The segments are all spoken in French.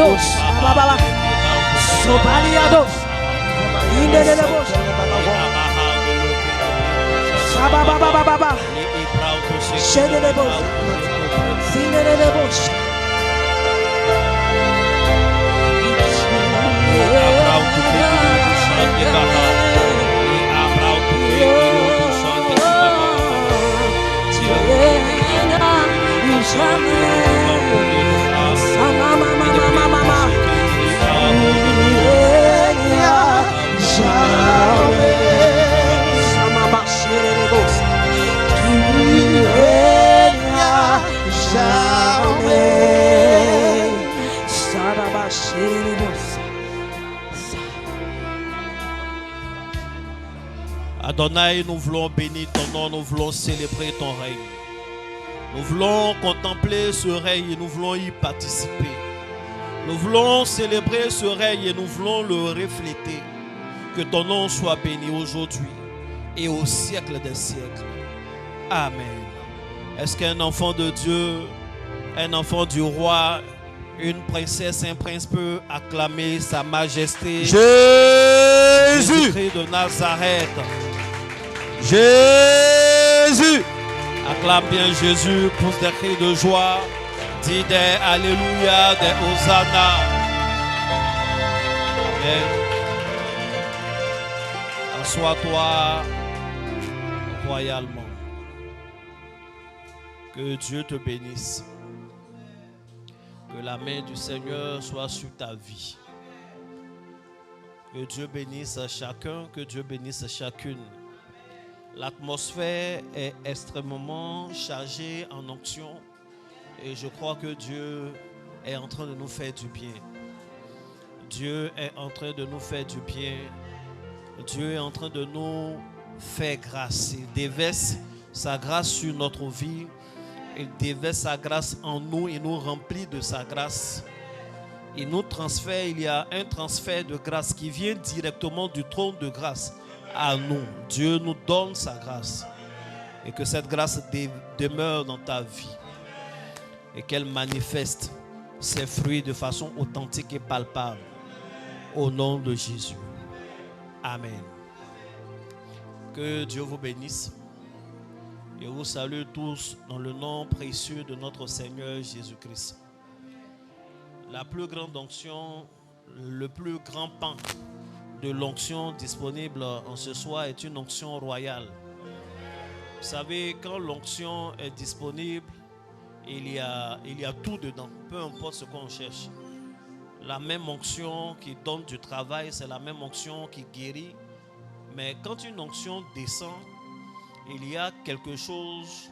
Paliados, Baba, Sopaliados, Indelebos, Baba, Shedelebos, Sindelebos. Adonai, nous voulons bénir ton nom, nous voulons célébrer ton règne. Nous voulons contempler ce règne et nous voulons y participer. Nous voulons célébrer ce règne et nous voulons le refléter. Que ton nom soit béni aujourd'hui et au siècle des siècles. Amen. Est-ce qu'un enfant de Dieu, un enfant du roi, une princesse, un prince peut acclamer sa majesté? Jésus Jésus-Christ de Nazareth. Jésus. Acclame bien Jésus, pousse des cris de joie, dis des Alléluia, des Hosanna. Amen. Assois-toi royalement. Que Dieu te bénisse. Que la main du Seigneur soit sur ta vie. Que Dieu bénisse chacun, que Dieu bénisse chacune. L'atmosphère est extrêmement chargée en onction et je crois que Dieu est en train de nous faire du bien. Dieu est en train de nous faire du bien. Dieu est en train de nous faire grâce. Il déverse sa grâce sur notre vie. Il déverse sa grâce en nous. Il nous remplit de sa grâce. Il nous transfère. Il y a un transfert de grâce qui vient directement du trône de grâce à nous. Dieu nous donne sa grâce. Et que cette grâce demeure dans ta vie. Et qu'elle manifeste ses fruits de façon authentique et palpable. Au nom de Jésus. Amen. Que Dieu vous bénisse. Et vous salue tous dans le nom précieux de notre Seigneur Jésus-Christ. La plus grande onction, le plus grand pan de l'onction disponible en ce soir est une onction royale. Vous savez, quand l'onction est disponible, il y a tout dedans, peu importe ce qu'on cherche. La même onction qui donne du travail, c'est la même onction qui guérit. Mais quand une onction descend, il y a quelque chose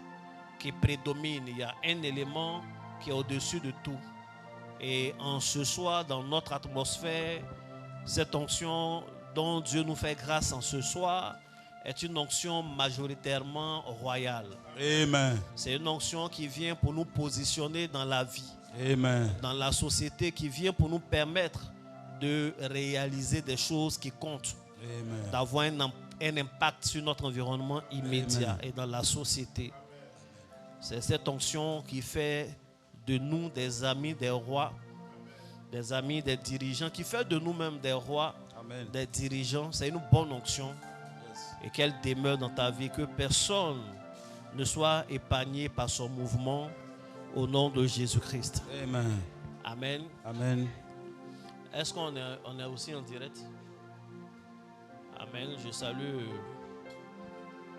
qui prédomine. Il y a un élément qui est au-dessus de tout. Et en ce soir, dans notre atmosphère, cette onction dont Dieu nous fait grâce en ce soir est une onction majoritairement royale. Amen. C'est une onction qui vient pour nous positionner dans la vie. Amen. Dans la société, qui vient pour nous permettre de réaliser des choses qui comptent. Amen. D'avoir un impact sur notre environnement immédiat. Amen. Et dans la société. C'est cette onction qui fait de nous des amis des rois, des amis des dirigeants, qui fait de nous-mêmes des rois, amen, des dirigeants. C'est une bonne onction. Yes. Et qu'elle demeure dans ta vie, que personne ne soit épargné par son mouvement au nom de Jésus-Christ. Amen. Amen. Amen. Est-ce qu'on est aussi en direct? Amen. Je salue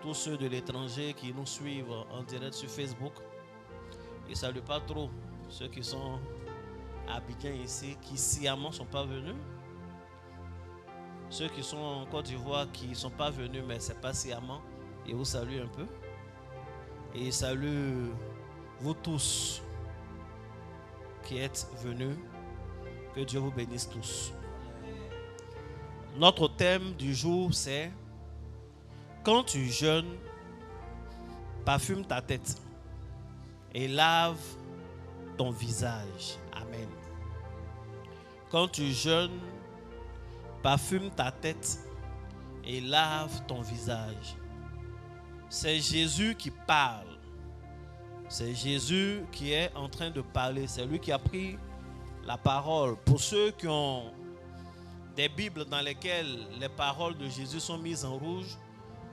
tous ceux de l'étranger qui nous suivent en direct sur Facebook. Je ne salue pas trop ceux qui sont à Abidjan ici, qui sciemment ne sont pas venus. Ceux qui sont en Côte d'Ivoire qui ne sont pas venus, mais ce n'est pas sciemment. Et vous salue un peu. Et je salue vous tous qui êtes venus. Que Dieu vous bénisse tous. Notre thème du jour, c'est quand tu jeûnes, parfume ta tête et lave ton visage. Amen. Quand tu jeûnes, parfume ta tête et lave ton visage. C'est Jésus qui parle. C'est Jésus qui est en train de parler. C'est lui qui a pris la parole. Pour ceux qui ont des Bibles dans lesquelles les paroles de Jésus sont mises en rouge,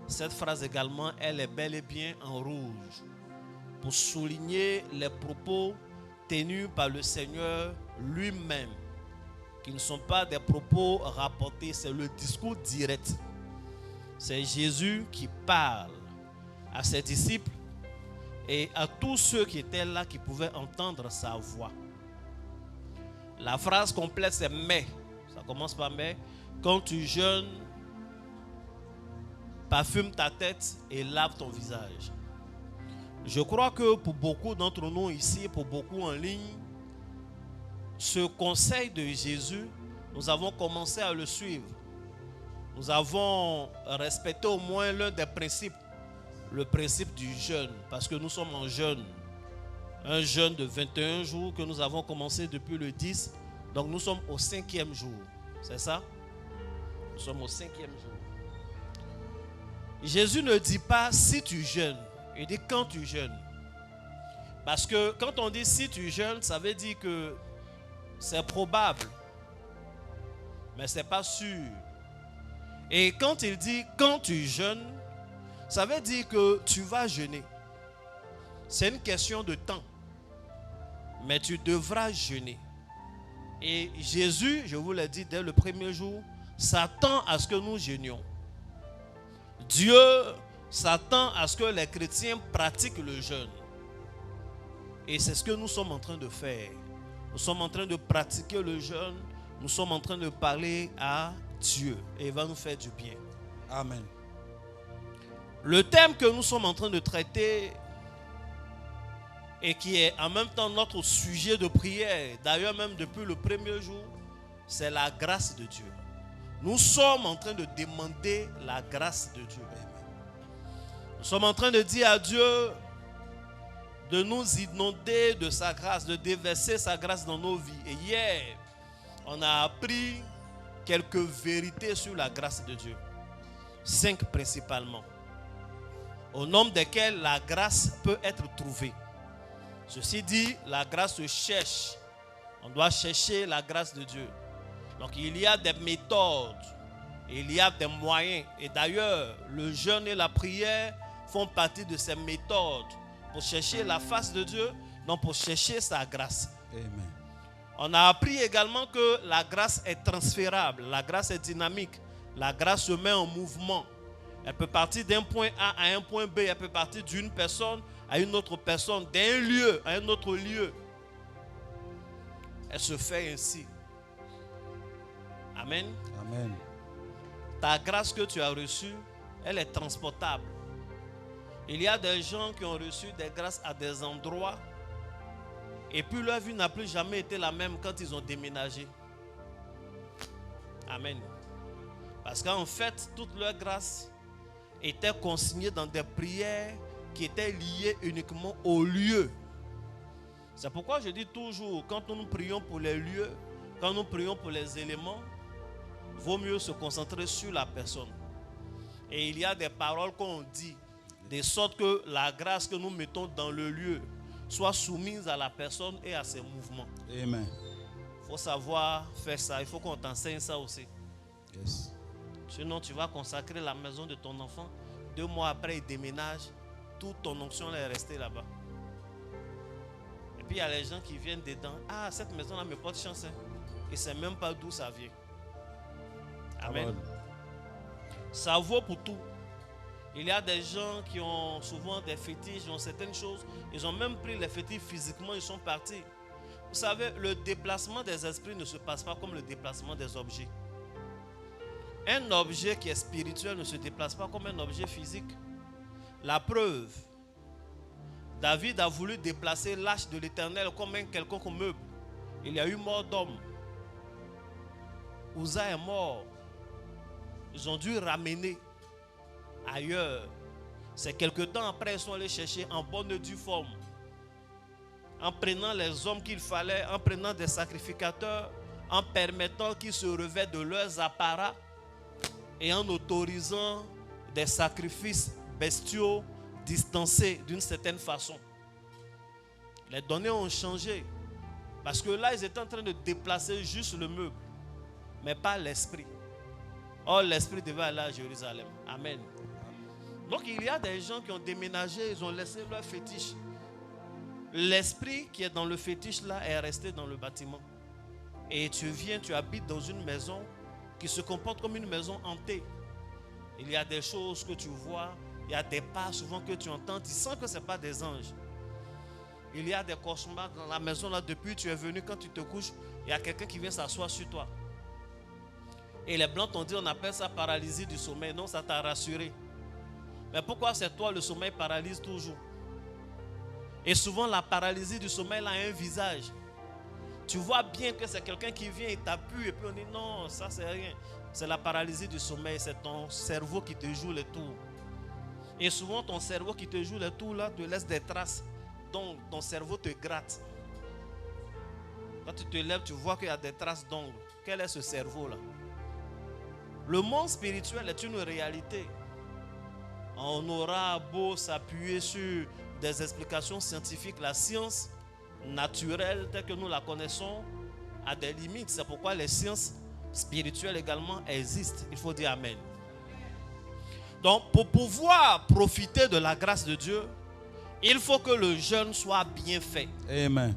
cette phrase également, elle est bel et bien en rouge, pour souligner les propos tenus par le Seigneur lui-même, qui ne sont pas des propos rapportés, c'est le discours direct. C'est Jésus qui parle à ses disciples et à tous ceux qui étaient là, qui pouvaient entendre sa voix. La phrase complète, c'est « mais ». Ça commence par « mais ». Quand tu jeûnes, parfume ta tête et lave ton visage. Je crois que pour beaucoup d'entre nous ici, pour beaucoup en ligne, ce conseil de Jésus, nous avons commencé à le suivre. Nous avons respecté au moins l'un des principes, le principe du jeûne, parce que nous sommes en jeûne. Un jeûne de 21 jours que nous avons commencé depuis le 10, donc nous sommes au 5e jour. C'est ça? Nous sommes au 5e jour. Jésus ne dit pas si tu jeûnes, il dit quand tu jeûnes. Parce que quand on dit si tu jeûnes, ça veut dire que c'est probable, mais ce n'est pas sûr. Et quand il dit quand tu jeûnes, ça veut dire que tu vas jeûner. C'est une question de temps, mais tu devras jeûner. Et Jésus, je vous l'ai dit dès le premier jour, s'attend à ce que nous jeûnions. Dieu s'attend à ce que les chrétiens pratiquent le jeûne. Et c'est ce que nous sommes en train de faire. Nous sommes en train de pratiquer le jeûne. Nous sommes en train de parler à Dieu. Et il va nous faire du bien. Amen. Le thème que nous sommes en train de traiter et qui est en même temps notre sujet de prière, d'ailleurs même depuis le premier jour, c'est la grâce de Dieu. Nous sommes en train de demander la grâce de Dieu. Nous sommes en train de dire à Dieu de nous inonder de sa grâce, de déverser sa grâce dans nos vies. Et hier, on a appris quelques vérités sur la grâce de Dieu. 5 principalement, au nombre desquelles la grâce peut être trouvée. Ceci dit, la grâce se cherche. On doit chercher la grâce de Dieu. Donc il y a des méthodes, il y a des moyens. Et d'ailleurs, le jeûne et la prière font partie de ces méthodes pour chercher la face de Dieu, non pour chercher sa grâce. Amen. On a appris également que la grâce est transférable, la grâce est dynamique, la grâce se met en mouvement. Elle peut partir d'un point A à un point B, elle peut partir d'une personne à une autre personne, d'un lieu à un autre lieu. Elle se fait ainsi. Amen. Amen. Ta grâce que tu as reçue, elle est transportable. Il y a des gens qui ont reçu des grâces à des endroits et puis leur vie n'a plus jamais été la même quand ils ont déménagé. Amen. Parce qu'en fait, toute leur grâce était consignée dans des prières qui étaient liées uniquement au lieu. C'est pourquoi je dis toujours, quand nous prions pour les lieux, quand nous prions pour les éléments, vaut mieux se concentrer sur la personne. Et il y a des paroles qu'on dit, de sorte que la grâce que nous mettons dans le lieu soit soumise à la personne et à ses mouvements. Amen. Il faut savoir faire ça. Il faut qu'on t'enseigne ça aussi. Yes. Sinon, tu vas consacrer la maison de ton enfant. 2 mois après, il déménage. Toute ton onction est restée là-bas. Et puis, il y a les gens qui viennent dedans. Ah, cette maison-là me porte chance. Et ne sait même pas d'où ça vient. Amen. Ça vaut pour tout. Il y a des gens qui ont souvent des fétiches, ils ont certaines choses. Ils ont même pris les fétiches physiquement, ils sont partis. Vous savez, le déplacement des esprits ne se passe pas comme le déplacement des objets. Un objet qui est spirituel ne se déplace pas comme un objet physique. La preuve, David a voulu déplacer l'arche de l'Éternel comme un quelconque meuble. Il y a eu mort d'homme. Uza est mort. Ils ont dû ramener ailleurs. C'est quelque temps après ils sont allés chercher en bonne et due forme. En prenant les hommes qu'il fallait, en prenant des sacrificateurs, en permettant qu'ils se revêtent de leurs apparats et en autorisant des sacrifices bestiaux distancés d'une certaine façon. Les données ont changé Parce que là, ils étaient en train de déplacer juste le meuble, mais pas l'esprit. Or, l'esprit devait aller à Jérusalem. Amen. Donc, il y a des gens qui ont déménagé, ils ont laissé leur fétiche. L'esprit qui est dans le fétiche là est resté dans le bâtiment. Et tu viens, tu habites dans une maison qui se comporte comme une maison hantée. Il y a des choses que tu vois, il y a des pas souvent que tu entends, tu sens que ce n'est pas des anges. Il y a des cauchemars dans la maison là, depuis que tu es venu, quand tu te couches, il y a quelqu'un qui vient s'asseoir sur toi. Et les blancs t'ont dit, on appelle ça paralysie du sommeil. Non, ça t'a rassuré. Mais pourquoi c'est toi, le sommeil paralyse toujours? Et souvent, la paralysie du sommeil a un visage. Tu vois bien que c'est quelqu'un qui vient et t'appuie et puis on dit non, ça c'est rien. C'est la paralysie du sommeil, c'est ton cerveau qui te joue les tours. Et souvent, ton cerveau qui te joue les tours là te laisse des traces. Donc, ton cerveau te gratte. Quand tu te lèves, tu vois qu'il y a des traces d'ongles. Quel est ce cerveau là? Le monde spirituel est une réalité. On aura beau s'appuyer sur des explications scientifiques, la science naturelle telle que nous la connaissons a des limites. C'est pourquoi les sciences spirituelles également existent. Il faut dire amen. Donc, pour pouvoir profiter de la grâce de Dieu, il faut que le jeûne soit bien fait. Amen.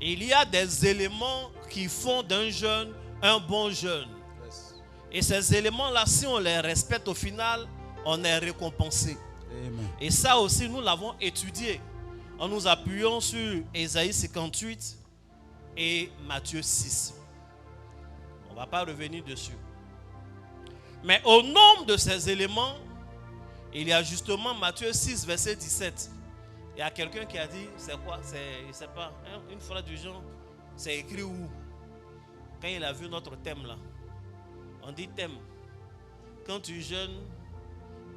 Il y a des éléments qui font d'un jeûne un bon jeûne. Yes. Et ces éléments-là, si on les respecte au final, on est récompensé. Amen. Et ça aussi, nous l'avons étudié en nous appuyant sur Ésaïe 58 et Matthieu 6. On ne va pas revenir dessus. Mais au nombre de ces éléments, il y a justement Matthieu 6, verset 17. Il y a quelqu'un qui a dit, c'est quoi? Je ne sais pas, une phrase du genre, c'est écrit où? Quand il a vu notre thème là, on dit thème. Quand tu jeûnes,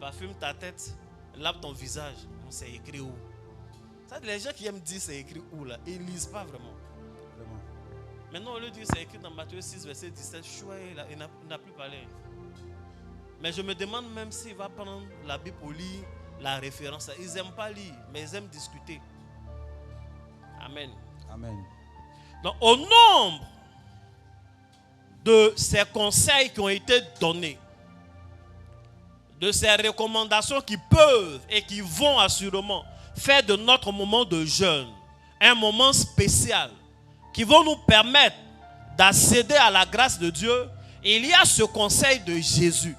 parfume ta tête, lave ton visage. C'est écrit où? Ça, les gens qui aiment dire c'est écrit où là, ils ne lisent pas vraiment. Maintenant, on lui dit c'est écrit dans Matthieu 6, verset 17. Chouette, il n'a plus parlé. Mais je me demande même s'il va prendre la Bible pour lire la référence. Ils n'aiment pas lire, mais ils aiment discuter. Amen. Amen. Donc, au nombre de ces conseils qui ont été donnés, de ces recommandations qui peuvent et qui vont assurément faire de notre moment de jeûne un moment spécial, qui vont nous permettre d'accéder à la grâce de Dieu, il y a ce conseil de Jésus.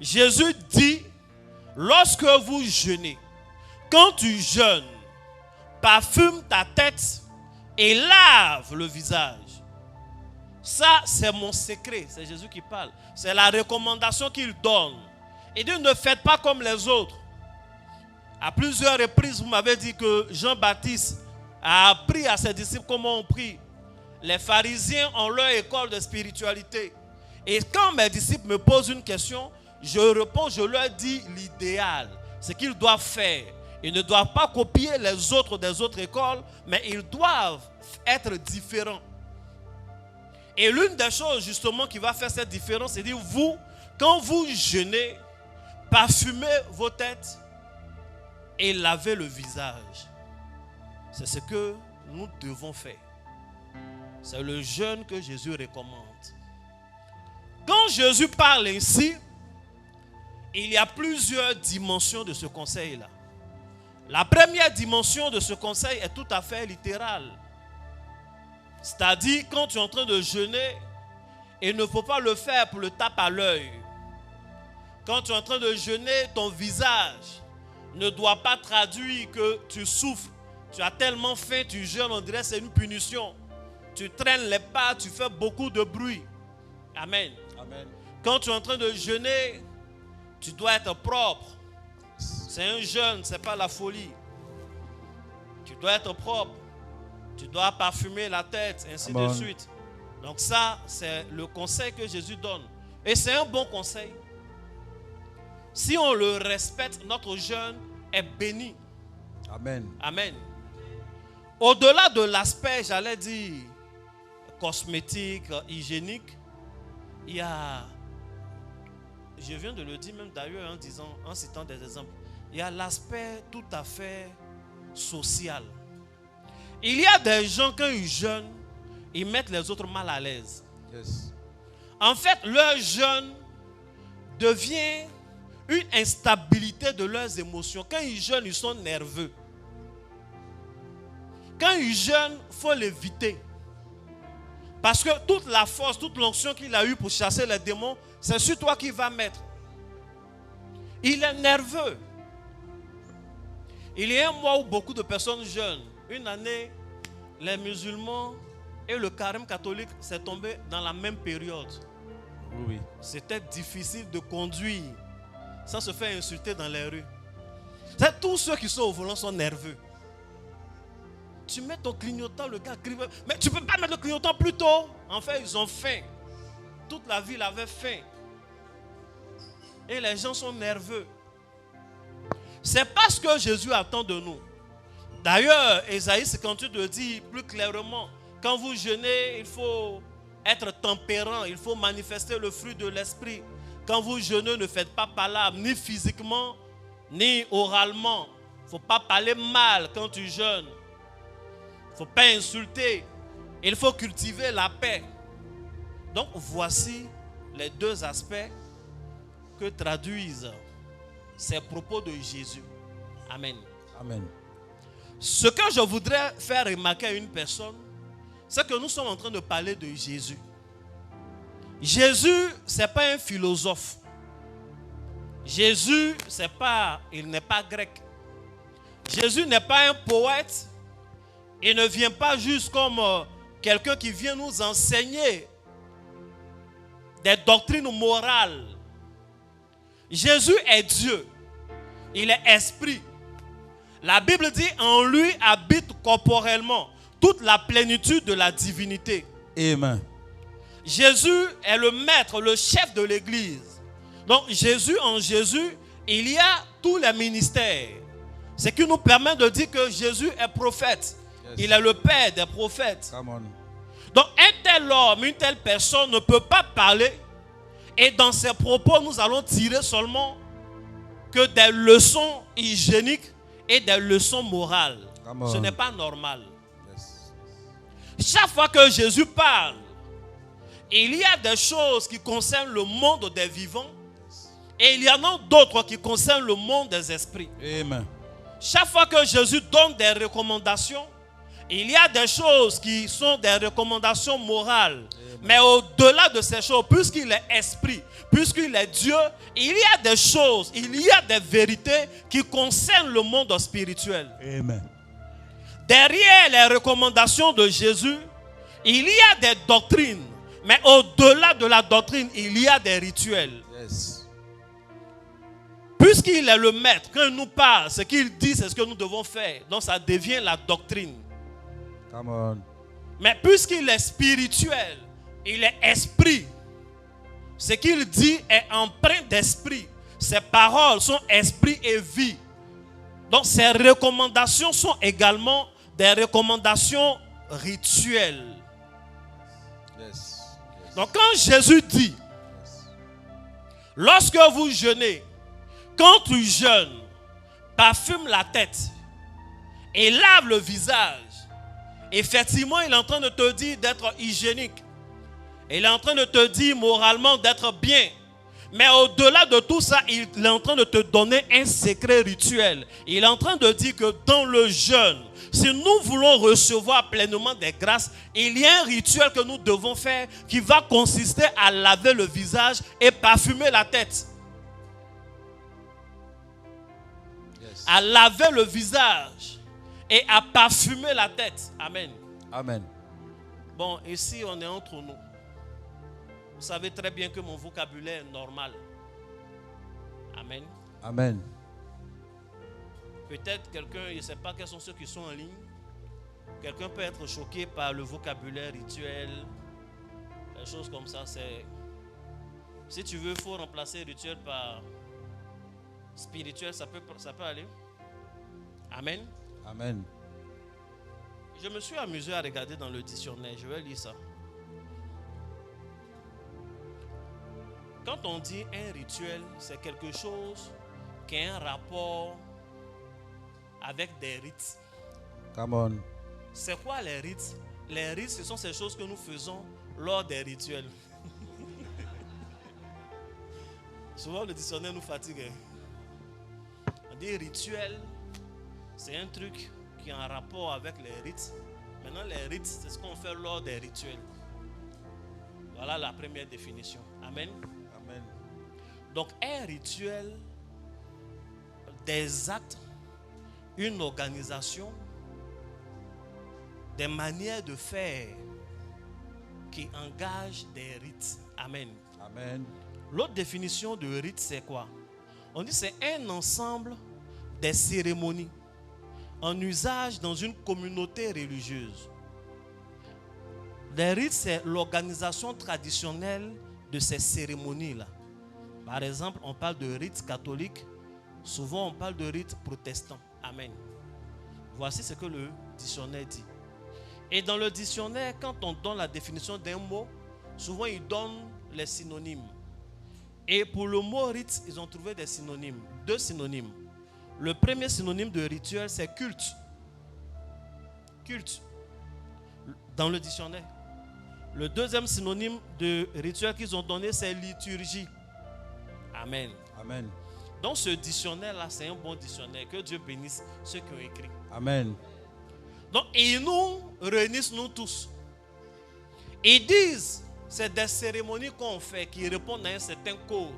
Jésus dit, lorsque vous jeûnez, quand tu jeûnes, parfume ta tête et lave le visage. Ça, c'est mon secret. C'est Jésus qui parle. C'est la recommandation qu'il donne. Il dit, ne faites pas comme les autres. À plusieurs reprises, vous m'avez dit que Jean-Baptiste a appris à ses disciples comment on prie. Les pharisiens ont leur école de spiritualité. Et quand mes disciples me posent une question, je réponds, je leur dis l'idéal, ce qu'ils doivent faire. Ils ne doivent pas copier les autres des autres écoles, mais ils doivent être différents. Et l'une des choses justement qui va faire cette différence, c'est dire, vous, quand vous jeûnez, parfumez vos têtes et lavez le visage. C'est ce que nous devons faire. C'est le jeûne que Jésus recommande. Quand Jésus parle ainsi, il y a plusieurs dimensions de ce conseil-là. La première dimension de ce conseil est tout à fait littérale. C'est-à-dire, quand tu es en train de jeûner, il ne faut pas le faire pour le tape à l'œil. Quand tu es en train de jeûner, ton visage ne doit pas traduire que tu souffres. Tu as tellement faim, tu jeûnes, on dirait que c'est une punition. Tu traînes les pas, tu fais beaucoup de bruit. Amen. Amen. Quand tu es en train de jeûner, tu dois être propre. C'est un jeûne, ce n'est pas la folie. Tu dois être propre. Tu dois parfumer la tête, ainsi de suite. Donc ça, c'est le conseil que Jésus donne. Et c'est un bon conseil. Si on le respecte, notre jeûne est béni. Amen. Amen. Au-delà de l'aspect, j'allais dire, cosmétique, hygiénique, il y a, je viens de le dire même d'ailleurs en citant des exemples, il y a l'aspect tout à fait social. Il y a des gens, quand ils jeûnent, ils mettent les autres mal à l'aise. Yes. En fait, leur jeûne devient une instabilité de leurs émotions. Quand ils jeûnent, ils sont nerveux. Quand ils jeûnent, il faut l'éviter. Parce que toute la force, toute l'onction qu'il a eue pour chasser les démons, c'est sur toi qu'il va mettre. Il est nerveux. Il y a un mois où beaucoup de personnes jeûnent. Une année, les musulmans et le carême catholique s'est tombé dans la même période. Oui. C'était difficile de conduire sans se faire insulter dans les rues. C'est tous ceux qui sont au volant sont nerveux. Tu mets ton clignotant, le gars crie. Mais tu ne peux pas mettre le clignotant plus tôt. En fait, ils ont faim. Toute la ville avait faim. Et les gens sont nerveux. C'est pas ce que Jésus attend de nous. D'ailleurs, Ésaïe 58 le dit plus clairement. Quand vous jeûnez, il faut être tempérant. Il faut manifester le fruit de l'esprit. Quand vous jeûnez, ne faites pas palabre, ni physiquement, ni oralement. Il ne faut pas parler mal quand tu jeûnes. Il ne faut pas insulter. Il faut cultiver la paix. Donc, voici les deux aspects que traduisent ces propos de Jésus. Amen. Amen. Ce que je voudrais faire remarquer à une personne, c'est que nous sommes en train de parler de Jésus. Jésus, ce n'est pas un philosophe. Jésus, il n'est pas grec. Jésus n'est pas un poète. Il ne vient pas juste comme quelqu'un qui vient nous enseigner des doctrines morales. Jésus est Dieu. Il est esprit. La Bible dit en lui habite corporellement toute la plénitude de la divinité. Amen. Jésus est le maître, le chef de l'église. Donc en Jésus, il y a tous les ministères. Ce qui nous permet de dire que Jésus est prophète. Yes. Il est le père des prophètes. Come on. Donc un tel homme, une telle personne ne peut pas parler. Et dans ses propos, nous allons tirer seulement que des leçons hygiéniques et des leçons morales. Ce n'est pas normal. Yes. Chaque fois que Jésus parle, il y a des choses qui concernent le monde des vivants et il y en a d'autres qui concernent le monde des esprits. Amen. Chaque fois que Jésus donne des recommandations, il y a des choses qui sont des recommandations morales. Amen. Mais au-delà de ces choses, puisqu'il est esprit, puisqu'il est Dieu, il y a des choses, il y a des vérités qui concernent le monde spirituel. Amen. Derrière les recommandations de Jésus, il y a des doctrines. Mais au-delà de la doctrine, il y a des rituels. Yes. Puisqu'il est le maître, quand il nous parle, ce qu'il dit, c'est ce que nous devons faire. Donc ça devient la doctrine. Come on. Mais puisqu'il est spirituel, il est esprit. Ce qu'il dit est empreint d'esprit. Ses paroles sont esprit et vie. Donc ses recommandations sont également des recommandations rituelles. Yes. Yes. Donc quand Jésus dit, lorsque vous jeûnez, quand tu jeûnes, parfume la tête et lave le visage. Effectivement, il est en train de te dire d'être hygiénique. Il est en train de te dire moralement d'être bien. Mais au-delà de tout ça, il est en train de te donner un secret rituel. Il est en train de dire que dans le jeûne, si nous voulons recevoir pleinement des grâces, il y a un rituel que nous devons faire qui va consister à laver le visage et parfumer la tête. Yes. À laver le visage et à parfumer la tête. Amen. Amen. Bon, ici on est entre nous. Vous savez très bien que mon vocabulaire est normal. Amen. Amen. Peut-être quelqu'un, je ne sais pas quels sont ceux qui sont en ligne. Quelqu'un peut être choqué par le vocabulaire rituel. Des choses comme ça. Si tu veux, il faut remplacer rituel par spirituel. Ça peut aller. Amen. Amen. Je me suis amusé à regarder dans le dictionnaire. Je vais lire ça. Quand on dit un rituel, c'est quelque chose qui a un rapport avec des rites. Come on. C'est quoi les rites? Les rites, ce sont ces choses que nous faisons lors des rituels. Souvent, le dictionnaire nous fatigue. On dit rituel, c'est un truc qui est en rapport avec les rites. Maintenant, les rites, c'est ce qu'on fait lors des rituels. Voilà la première définition. Amen. Amen. Donc, un rituel, des actes, une organisation, des manières de faire qui engagent des rites. Amen. Amen. L'autre définition de rite, c'est quoi? On dit que c'est un ensemble des cérémonies en usage dans une communauté religieuse. Les rites, c'est l'organisation traditionnelle de ces cérémonies-là. Par exemple, on parle de rites catholiques, souvent on parle de rites protestants. Amen. Voici ce que le dictionnaire dit. Et dans le dictionnaire, quand on donne la définition d'un mot, souvent ils donnent les synonymes. Et pour le mot rite, ils ont trouvé des synonymes, 2 synonymes. Le premier synonyme de rituel, c'est culte. Culte, dans le dictionnaire. Le deuxième synonyme de rituel qu'ils ont donné, c'est liturgie. Amen. Amen. Donc ce dictionnaire-là, c'est un bon dictionnaire. Que Dieu bénisse ceux qui ont écrit. Amen. Donc ils nous réunissent, nous tous. Ils disent, c'est des cérémonies qu'on fait qui répondent à un certain code.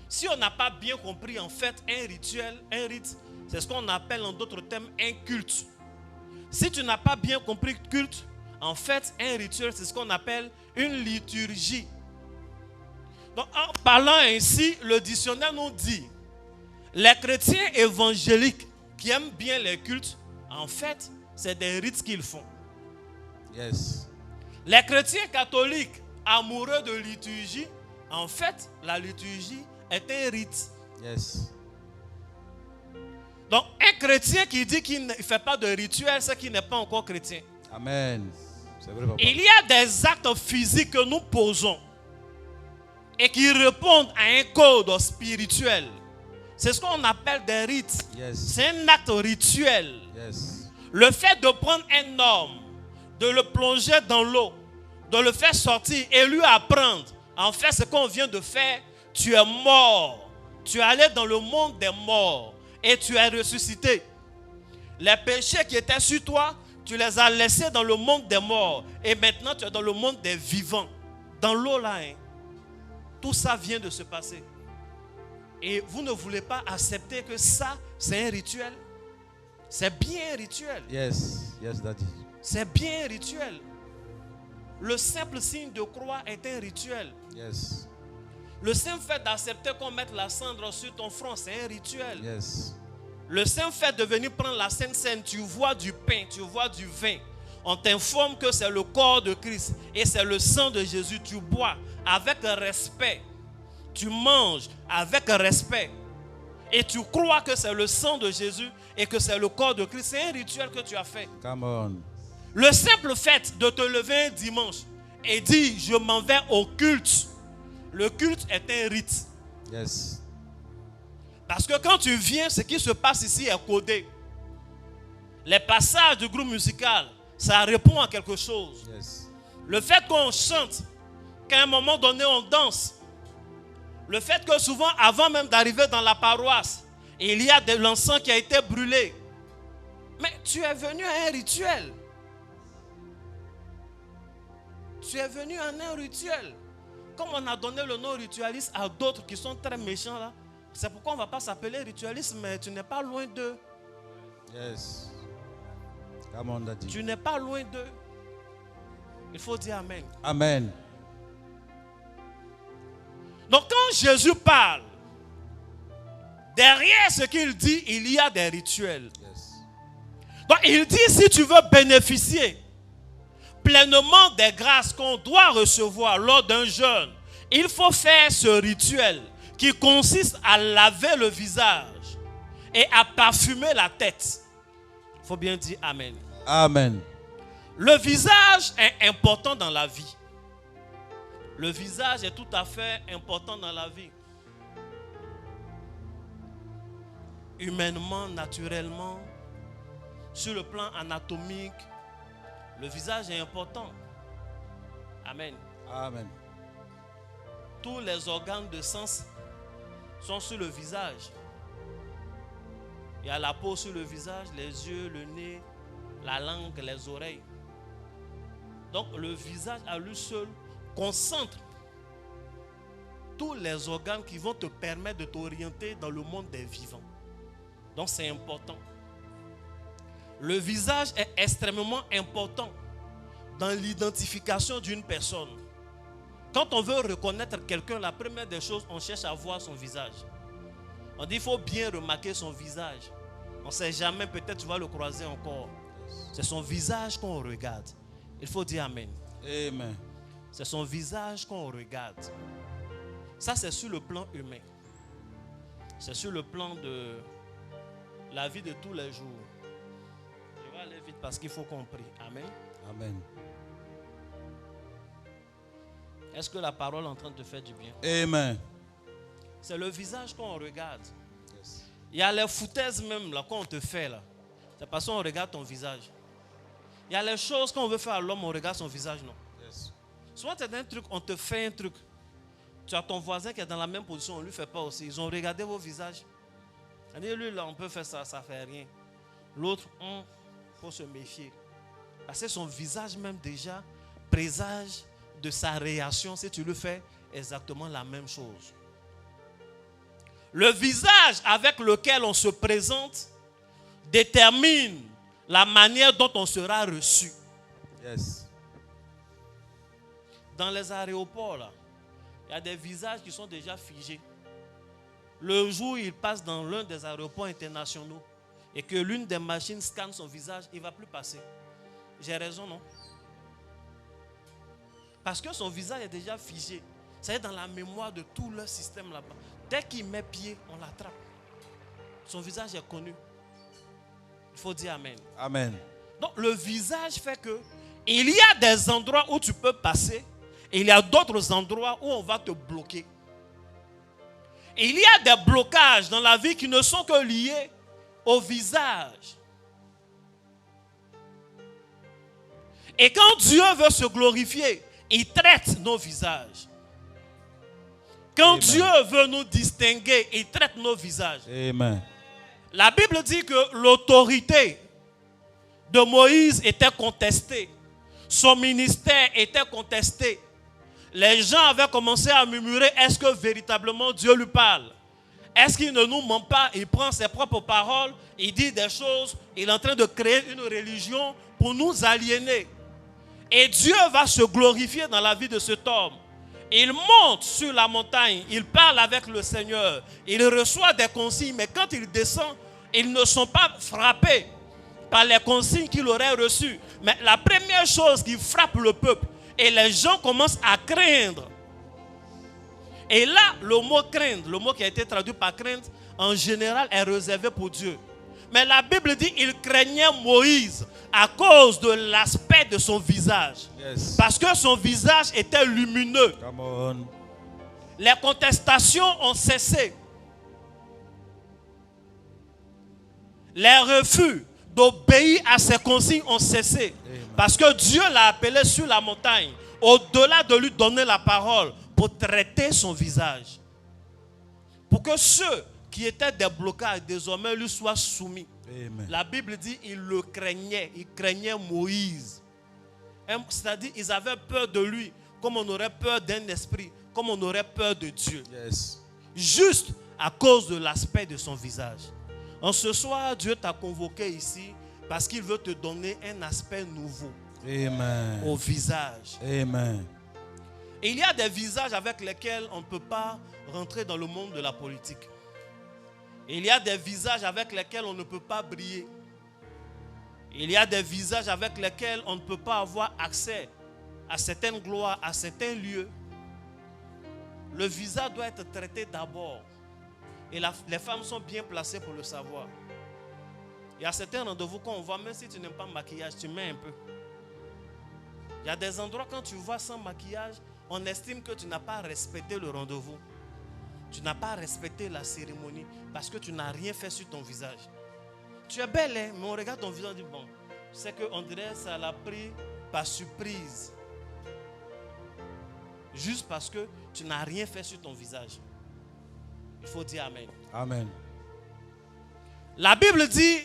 Si on n'a pas bien compris, en fait, un rituel, un rite, c'est ce qu'on appelle en d'autres termes un culte. Si tu n'as pas bien compris culte, en fait, un rituel, c'est ce qu'on appelle une liturgie. Donc, en parlant ainsi, le dictionnaire nous dit, les chrétiens évangéliques qui aiment bien les cultes, en fait, c'est des rites qu'ils font. Yes. Les chrétiens catholiques amoureux de liturgie, en fait, la liturgie est un rite. Yes. Donc, un chrétien qui dit qu'il ne fait pas de rituel, c'est qu'il n'est pas encore chrétien. Amen. C'est vrai, papa. Il y a des actes physiques que nous posons et qui répondent à un code spirituel. C'est ce qu'on appelle des rites. Yes. C'est un acte rituel. Yes. Le fait de prendre un homme, de le plonger dans l'eau, de le faire sortir et lui apprendre, en fait, ce qu'on vient de faire, tu es mort. Tu es allé dans le monde des morts et tu es ressuscité. Les péchés qui étaient sur toi, tu les as laissés dans le monde des morts et maintenant tu es dans le monde des vivants. Dans l'eau là, hein. Tout ça vient de se passer. Et vous ne voulez pas accepter que ça, c'est un rituel. C'est bien un rituel. Yes. Yes, Daddy. C'est bien un rituel. Le simple signe de croix est un rituel. Yes. Le simple fait d'accepter qu'on mette la cendre sur ton front, c'est un rituel. Yes. Le simple fait de venir prendre la Sainte Seine, tu vois du pain, tu vois du vin. On t'informe que c'est le corps de Christ et c'est le sang de Jésus. Tu bois avec respect. Tu manges avec respect. Et tu crois que c'est le sang de Jésus et que c'est le corps de Christ. C'est un rituel que tu as fait. Come on. Le simple fait de te lever un dimanche et dire je m'en vais au culte. Le culte est un rite. Yes. Parce que quand tu viens, ce qui se passe ici est codé. Les passages du groupe musical, ça répond à quelque chose. Yes. Le fait qu'on chante, qu'à un moment donné on danse. Le fait que souvent, avant même d'arriver dans la paroisse, il y a de l'encens qui a été brûlé. Mais tu es venu à un rituel. Tu es venu à un rituel. Comme on a donné le nom ritualiste à d'autres qui sont très méchants là, c'est pourquoi on ne va pas s'appeler ritualiste, mais tu n'es pas loin d'eux. Yes. Come on, Daddy. Tu n'es pas loin d'eux. Il faut dire Amen. Amen. Donc quand Jésus parle, derrière ce qu'il dit, il y a des rituels. Yes. Donc il dit, si tu veux bénéficier pleinement des grâces qu'on doit recevoir lors d'un jeûne, il faut faire ce rituel qui consiste à laver le visage et à parfumer la tête. Il faut bien dire Amen. Amen. Le visage est important dans la vie. Le visage est tout à fait important dans la vie. Humainement, naturellement, sur le plan anatomique, le visage est important. Amen. Amen. Tous les organes de sens sont sur le visage. Il y a la peau sur le visage, les yeux, le nez, la langue, les oreilles. Donc le visage à lui seul concentre tous les organes qui vont te permettre de t'orienter dans le monde des vivants. Donc c'est important. Le visage est extrêmement important dans l'identification d'une personne. Quand on veut reconnaître quelqu'un, la première des choses, on cherche à voir son visage. On dit qu'il faut bien remarquer son visage. On ne sait jamais, peut-être tu vas le croiser encore. C'est son visage qu'on regarde. Il faut dire Amen. Amen. C'est son visage qu'on regarde. Ça, c'est sur le plan humain. C'est sur le plan de la vie de tous les jours. Je vais aller vite parce qu'il faut qu'on prie. Amen. Amen. Est-ce que la parole est en train de te faire du bien? Amen. C'est le visage qu'on regarde. Yes. Il y a les foutaises même là qu'on te fait là. C'est parce qu'on regarde ton visage. Il y a les choses qu'on veut faire à l'homme, on regarde son visage, non. Yes. Soit c'est un truc, on te fait un truc. Tu as ton voisin qui est dans la même position, on ne lui fait pas aussi. Ils ont regardé vos visages. On dit, lui là, on peut faire ça, ça ne fait rien. L'autre, il faut se méfier. Parce que son visage même déjà présage de sa réaction si tu lui fais exactement la même chose. Le visage avec lequel on se présente détermine la manière dont on sera reçu. Yes. Dans les aéroports, là, il y a des visages qui sont déjà figés. Le jour où il passe dans l'un des aéroports internationaux et que l'une des machines scanne son visage, il ne va plus passer. J'ai raison, non? Parce que son visage est déjà figé. C'est dans la mémoire de tout leur système là-bas. Dès qu'il met pied, on l'attrape. Son visage est connu. Il faut dire Amen. Amen. Donc le visage fait que il y a des endroits où tu peux passer et il y a d'autres endroits où on va te bloquer. Et il y a des blocages dans la vie qui ne sont que liés au visage. Et quand Dieu veut se glorifier, il traite nos visages. Quand Amen. Dieu veut nous distinguer, il traite nos visages. Amen. La Bible dit que l'autorité de Moïse était contestée. Son ministère était contesté. Les gens avaient commencé à murmurer, est-ce que véritablement Dieu lui parle? Est-ce qu'il ne nous ment pas? Il prend ses propres paroles, il dit des choses, il est en train de créer une religion pour nous aliéner. Et Dieu va se glorifier dans la vie de cet homme. Il monte sur la montagne, il parle avec le Seigneur, il reçoit des consignes, mais quand il descend, ils ne sont pas frappés par les consignes qu'il aurait reçues. Mais la première chose qui frappe le peuple, et les gens commencent à craindre. Et là, le mot craindre, le mot qui a été traduit par craindre, en général est réservé pour Dieu. Mais la Bible dit qu'il craignait Moïse à cause de l'aspect de son visage. Yes. Parce que son visage était lumineux. Come on. Les contestations ont cessé. Les refus d'obéir à ses consignes ont cessé. Amen. Parce que Dieu l'a appelé sur la montagne, au-delà de lui donner la parole, pour traiter son visage. Pour que ceux qui étaient des blocages désormais lui soient soumis. Amen. La Bible dit qu'il le craignait. Il craignait Moïse. C'est-à-dire qu'ils avaient peur de lui, comme on aurait peur d'un esprit, comme on aurait peur de Dieu. Yes. Juste à cause de l'aspect de son visage. En ce soir, Dieu t'a convoqué ici parce qu'il veut te donner un aspect nouveau Amen. au visage. Amen. Et il y a des visages avec lesquels on ne peut pas rentrer dans le monde de la politique. Et il y a des visages avec lesquels on ne peut pas briller. Il y a des visages avec lesquels on ne peut pas avoir accès à certaines gloires, à certains lieux. Le visage doit être traité d'abord. Et les femmes sont bien placées pour le savoir. Il y a certains rendez-vous qu'on voit, même si tu n'aimes pas le maquillage, tu mets un peu. Il y a des endroits quand tu vois sans maquillage, on estime que tu n'as pas respecté le rendez-vous. Tu n'as pas respecté la cérémonie parce que tu n'as rien fait sur ton visage. Tu es belle, hein? Mais on regarde ton visage, on dit bon, c'est qu'on dirait que ça l'a pris par surprise. Juste parce que tu n'as rien fait sur ton visage. Il faut dire Amen. Amen. La Bible dit,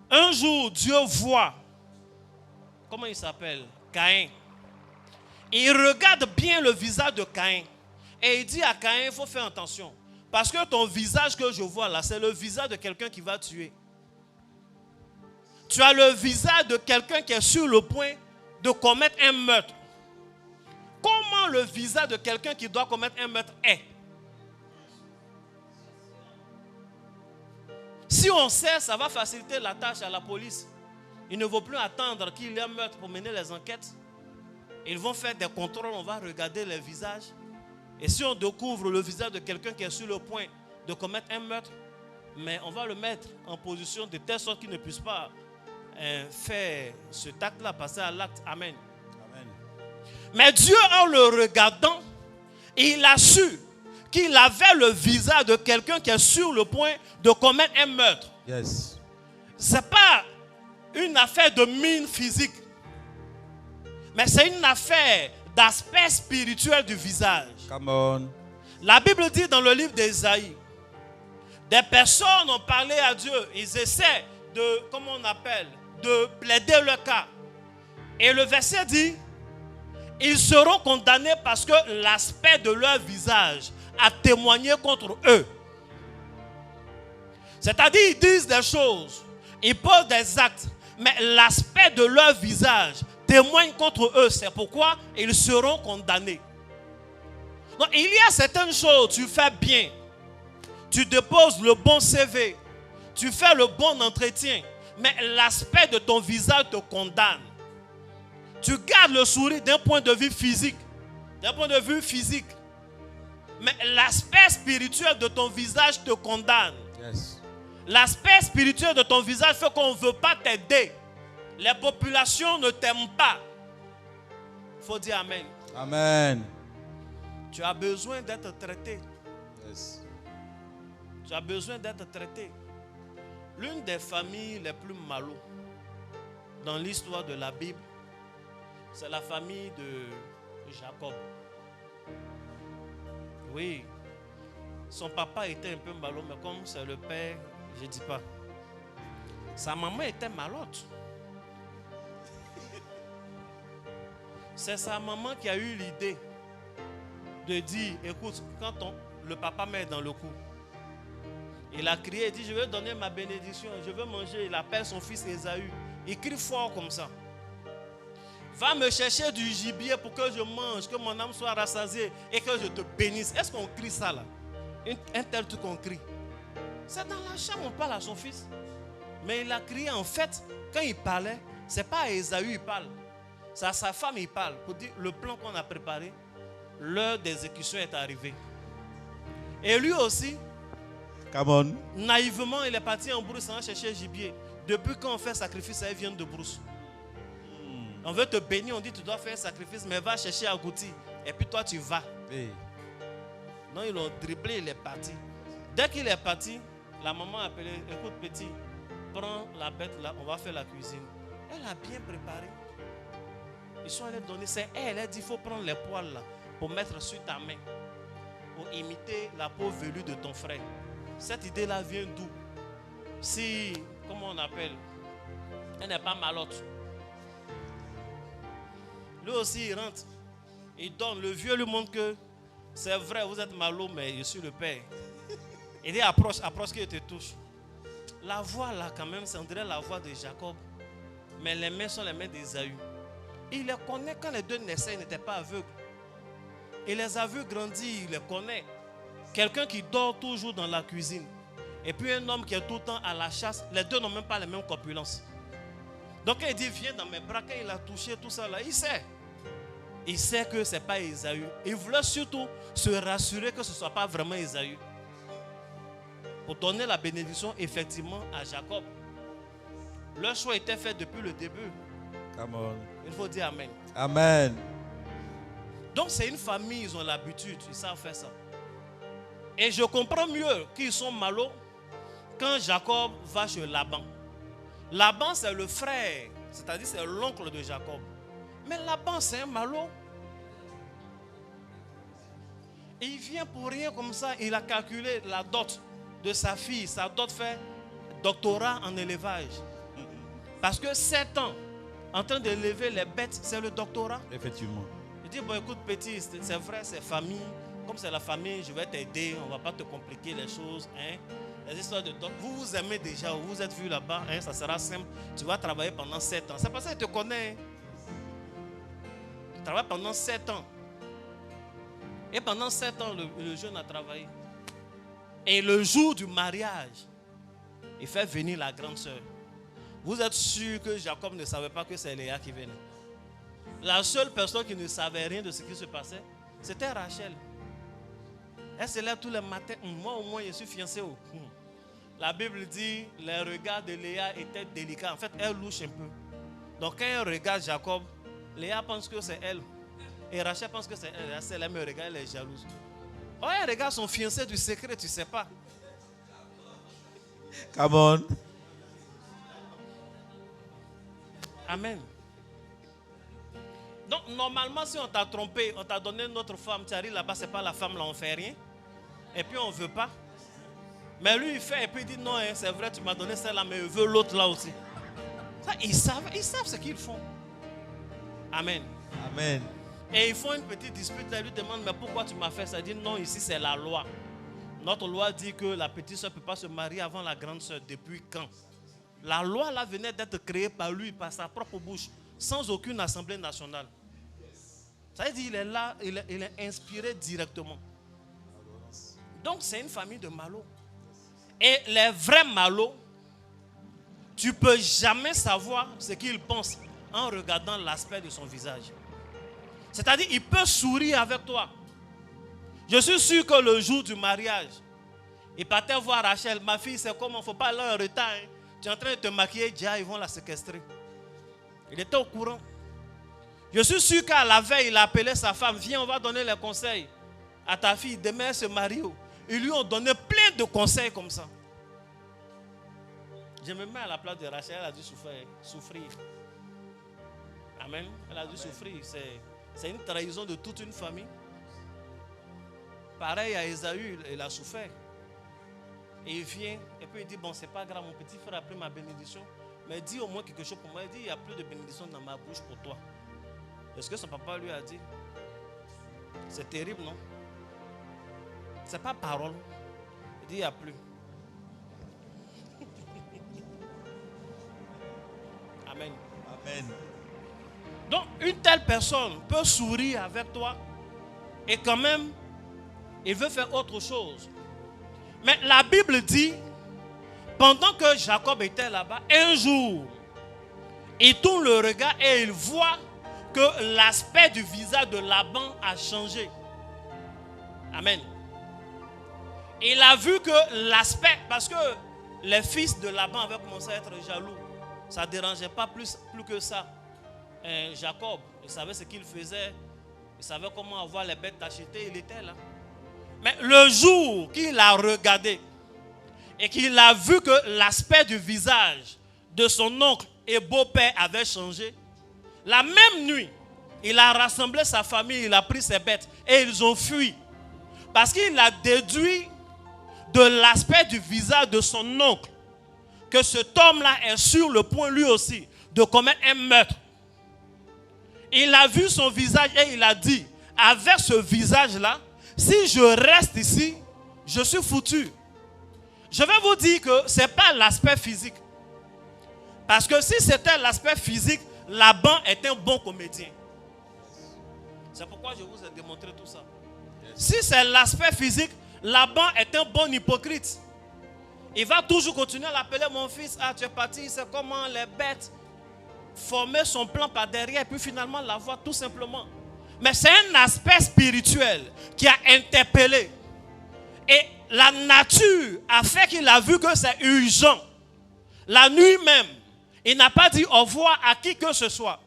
un jour Dieu voit, comment il s'appelle? Caïn. Il regarde bien le visage de Caïn. Et il dit à Caïn, il faut faire attention. Parce que ton visage que je vois là, c'est le visage de quelqu'un qui va tuer. Tu as le visage de quelqu'un qui est sur le point de commettre un meurtre. Comment le visage de quelqu'un qui doit commettre un meurtre est? Si on sait, ça va faciliter la tâche à la police. Il ne faut plus attendre qu'il y ait un meurtre pour mener les enquêtes. Ils vont faire des contrôles, on va regarder les visages. Et si on découvre le visage de quelqu'un qui est sur le point de commettre un meurtre, mais on va le mettre en position de telle sorte qu'il ne puisse pas faire cet acte-là, passer à l'acte. Amen. Amen. Mais Dieu, en le regardant, il a su qu'il avait le visage de quelqu'un qui est sur le point de commettre un meurtre. Yes. Ce n'est pas une affaire de mine physique, mais c'est une affaire d'aspect spirituel du visage. Come on. La Bible dit dans le livre d'Ésaïe, des personnes ont parlé à Dieu, ils essaient de, comment on appelle, de plaider le cas. Et le verset dit, ils seront condamnés parce que l'aspect de leur visage a témoigné contre eux. C'est-à-dire, ils disent des choses, ils posent des actes, mais l'aspect de leur visage témoigne contre eux. C'est pourquoi ils seront condamnés. Donc, il y a certaines choses, tu fais bien. Tu déposes le bon CV. Tu fais le bon entretien. Mais l'aspect de ton visage te condamne. Tu gardes le sourire d'un point de vue physique. D'un point de vue physique. Mais l'aspect spirituel de ton visage te condamne. Yes. L'aspect spirituel de ton visage fait qu'on ne veut pas t'aider. Les populations ne t'aiment pas. Il faut dire Amen. Amen. Tu as besoin d'être traité. Yes. Tu as besoin d'être traité. L'une des familles les plus malaux dans l'histoire de la Bible, c'est la famille de Jacob. Oui, son papa était un peu malot, mais comme c'est le père, je ne dis pas. Sa maman était malote. C'est sa maman qui a eu l'idée de dire, écoute, quand le papa met dans le coup, il a crié, il dit, je vais donner ma bénédiction, je veux manger. Il appelle son fils Ésaü. Il crie fort comme ça. Va me chercher du gibier pour que je mange, que mon âme soit rassasiée et que je te bénisse. Est-ce qu'on crie ça là? Un tel truc qu'on crie. C'est dans la chambre, on parle à son fils. Mais il a crié en fait, quand il parlait, ce n'est pas à Ésaü il parle. C'est à sa femme il parle. Pour dire le plan qu'on a préparé, l'heure d'exécution est arrivée. Et lui aussi, Come on. naïvement, il est parti en brousse sans chercher gibier. Depuis qu'on fait sacrifice, elle vient de brousse. On veut te bénir, on dit tu dois faire un sacrifice, mais va chercher agouti. Et puis toi tu vas. Hey. Non, ils l'ont dribblé, il est parti. Dès qu'il est parti, la maman a appelé, écoute petit, prends la bête là, on va faire la cuisine. Elle a bien préparé. Ils sont allés donner, c'est elle, elle a dit il faut prendre les poils là pour mettre sur ta main, pour imiter la peau velue de ton frère. Cette idée là vient d'où? Si, comment on appelle, elle n'est pas malote. Lui aussi il rentre, il donne, le vieux lui montre que c'est vrai, vous êtes malot, mais je suis le père. Il dit approche, approche qu'il te touche. La voix là quand même, c'est on dirait la voix de Jacob, mais les mains sont les mains d'Ésaü. Il les connaît quand les deux naissaient, ils n'étaient pas aveugles. Il les a vus grandir, il les connaît. Quelqu'un qui dort toujours dans la cuisine, et puis un homme qui est tout le temps à la chasse, les deux n'ont même pas les mêmes corpulences. Donc il dit viens dans mes bras, quand il a touché tout ça là, il sait. Il sait que ce n'est pas Ésaü. Il voulait surtout se rassurer que ce ne soit pas vraiment Ésaü. Pour donner la bénédiction effectivement à Jacob. Leur choix était fait depuis le début. Come on. Il faut dire Amen. Amen. Donc c'est une famille, ils ont l'habitude, ils savent faire ça. Et je comprends mieux qu'ils sont malots quand Jacob va chez Laban, Laban c'est le frère, c'est-à-dire c'est l'oncle de Jacob. Mais Laban c'est un malot. Et il vient pour rien comme ça, il a calculé la dot de sa fille. Sa dot fait doctorat en élevage. Parce que 7 ans en train d'élever les bêtes, c'est le doctorat. Effectivement. Il dit, bon écoute petit, c'est vrai, c'est famille. Comme c'est la famille, je vais t'aider, on ne va pas te compliquer les choses. Hein. Les histoires de dot, vous vous aimez déjà, vous vous êtes vus là-bas, hein, ça sera simple. Tu vas travailler pendant 7 ans. C'est parce qu'il te connaît. Tu travailles pendant 7 ans. Et pendant 7 ans, le jeune a travaillé. Et le jour du mariage, il fait venir la grande sœur. Vous êtes sûr que Jacob ne savait pas que c'est Léa qui venait? La seule personne qui ne savait rien de ce qui se passait, c'était Rachel. Elle se lève tous les matins. Moi au moins je suis fiancé. La Bible dit les regards de Léa étaient délicats. En fait, elle louche un peu. Donc quand elle regarde Jacob, Léa pense que c'est elle. Et Rachel pense que c'est elle. Elle me regarde, elle est jalouse. Oh, elle regarde son fiancé du secret, tu ne sais pas. Come on. Amen. Donc, normalement, si on t'a trompé, on t'a donné une autre femme, tu arrives là-bas, c'est pas la femme là, on fait rien. Et puis, on ne veut pas. Mais lui, il fait, et puis il dit non, hein, c'est vrai, tu m'as donné celle-là, mais il veut l'autre là aussi. Ça, ils savent ce qu'ils font. Amen. Amen. Et ils font une petite dispute, là, ils lui demandent, mais pourquoi tu m'as fait ça? Il dit non, ici c'est la loi. Notre loi dit que la petite soeur ne peut pas se marier avant la grande soeur. Depuis quand? La loi là venait d'être créée par lui, par sa propre bouche, sans aucune assemblée nationale. Ça veut dire qu'il est là, il est inspiré directement. Donc c'est une famille de malots. Et les vrais malots, tu ne peux jamais savoir ce qu'ils pensent en regardant l'aspect de son visage. C'est-à-dire il peut sourire avec toi. Je suis sûr que le jour du mariage, il partait voir Rachel. Ma fille, c'est comment? Il ne faut pas aller en retard. Hein. Tu es en train de te maquiller, déjà ils vont la séquestrer. Il était au courant. Je suis sûr qu'à la veille, il a appelé sa femme. Viens, on va donner les conseils à ta fille. Demain, elle se marie. Ils lui ont donné plein de conseils comme ça. Je me mets à la place de Rachel. Elle a dû souffrir. Amen. Elle a dû souffrir. C'est une trahison de toute une famille. Pareil à Esaü, il a souffert. Et il vient, et puis il dit, bon, c'est pas grave, mon petit frère a pris ma bénédiction. Mais dis au moins quelque chose pour moi. Il dit, il n'y a plus de bénédiction dans ma bouche pour toi. Est-ce que son papa lui a dit? C'est terrible, non? C'est pas parole. Il dit, il n'y a plus. Amen. Amen. Donc, une telle personne peut sourire avec toi et quand même, il veut faire autre chose. Mais la Bible dit, pendant que Jacob était là-bas, un jour, il tourne le regard et il voit que l'aspect du visage de Laban a changé. Amen. Il a vu que l'aspect, parce que les fils de Laban avaient commencé à être jaloux. Ça ne dérangeait pas plus que ça. Jacob, il savait ce qu'il faisait. Il savait comment avoir les bêtes achetées. Il était là. Mais le jour qu'il a regardé et qu'il a vu que l'aspect du visage de son oncle et beau-père avait changé, la même nuit, il a rassemblé sa famille, il a pris ses bêtes et ils ont fui. Parce qu'il a déduit de l'aspect du visage de son oncle que cet homme-là est sur le point lui aussi de commettre un meurtre. Il a vu son visage et il a dit, avec ce visage-là, si je reste ici, je suis foutu. Je vais vous dire que ce n'est pas l'aspect physique. Parce que si c'était l'aspect physique, Laban est un bon comédien. C'est pourquoi je vous ai démontré tout ça. Si c'est l'aspect physique, Laban est un bon hypocrite. Il va toujours continuer à l'appeler mon fils. Ah, tu es parti, c'est comment les bêtes former son plan par derrière et puis finalement l'avoir tout simplement. Mais c'est un aspect spirituel qui a interpellé. Et la nature a fait qu'il a vu que c'est urgent. La nuit même, il n'a pas dit au revoir à qui que ce soit.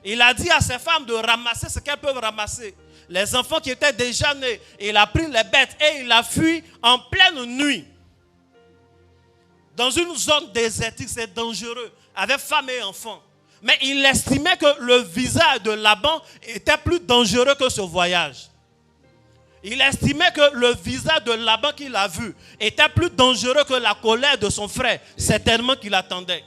Il a dit à ses femmes de ramasser ce qu'elles peuvent ramasser. Les enfants qui étaient déjà nés, il a pris les bêtes et il a fui en pleine nuit. Dans une zone désertique, c'est dangereux, avec femme et enfants. Mais il estimait que le visage de Laban était plus dangereux que ce voyage. Il estimait que le visage de Laban qu'il a vu était plus dangereux que la colère de son frère, certainement qu'il attendait.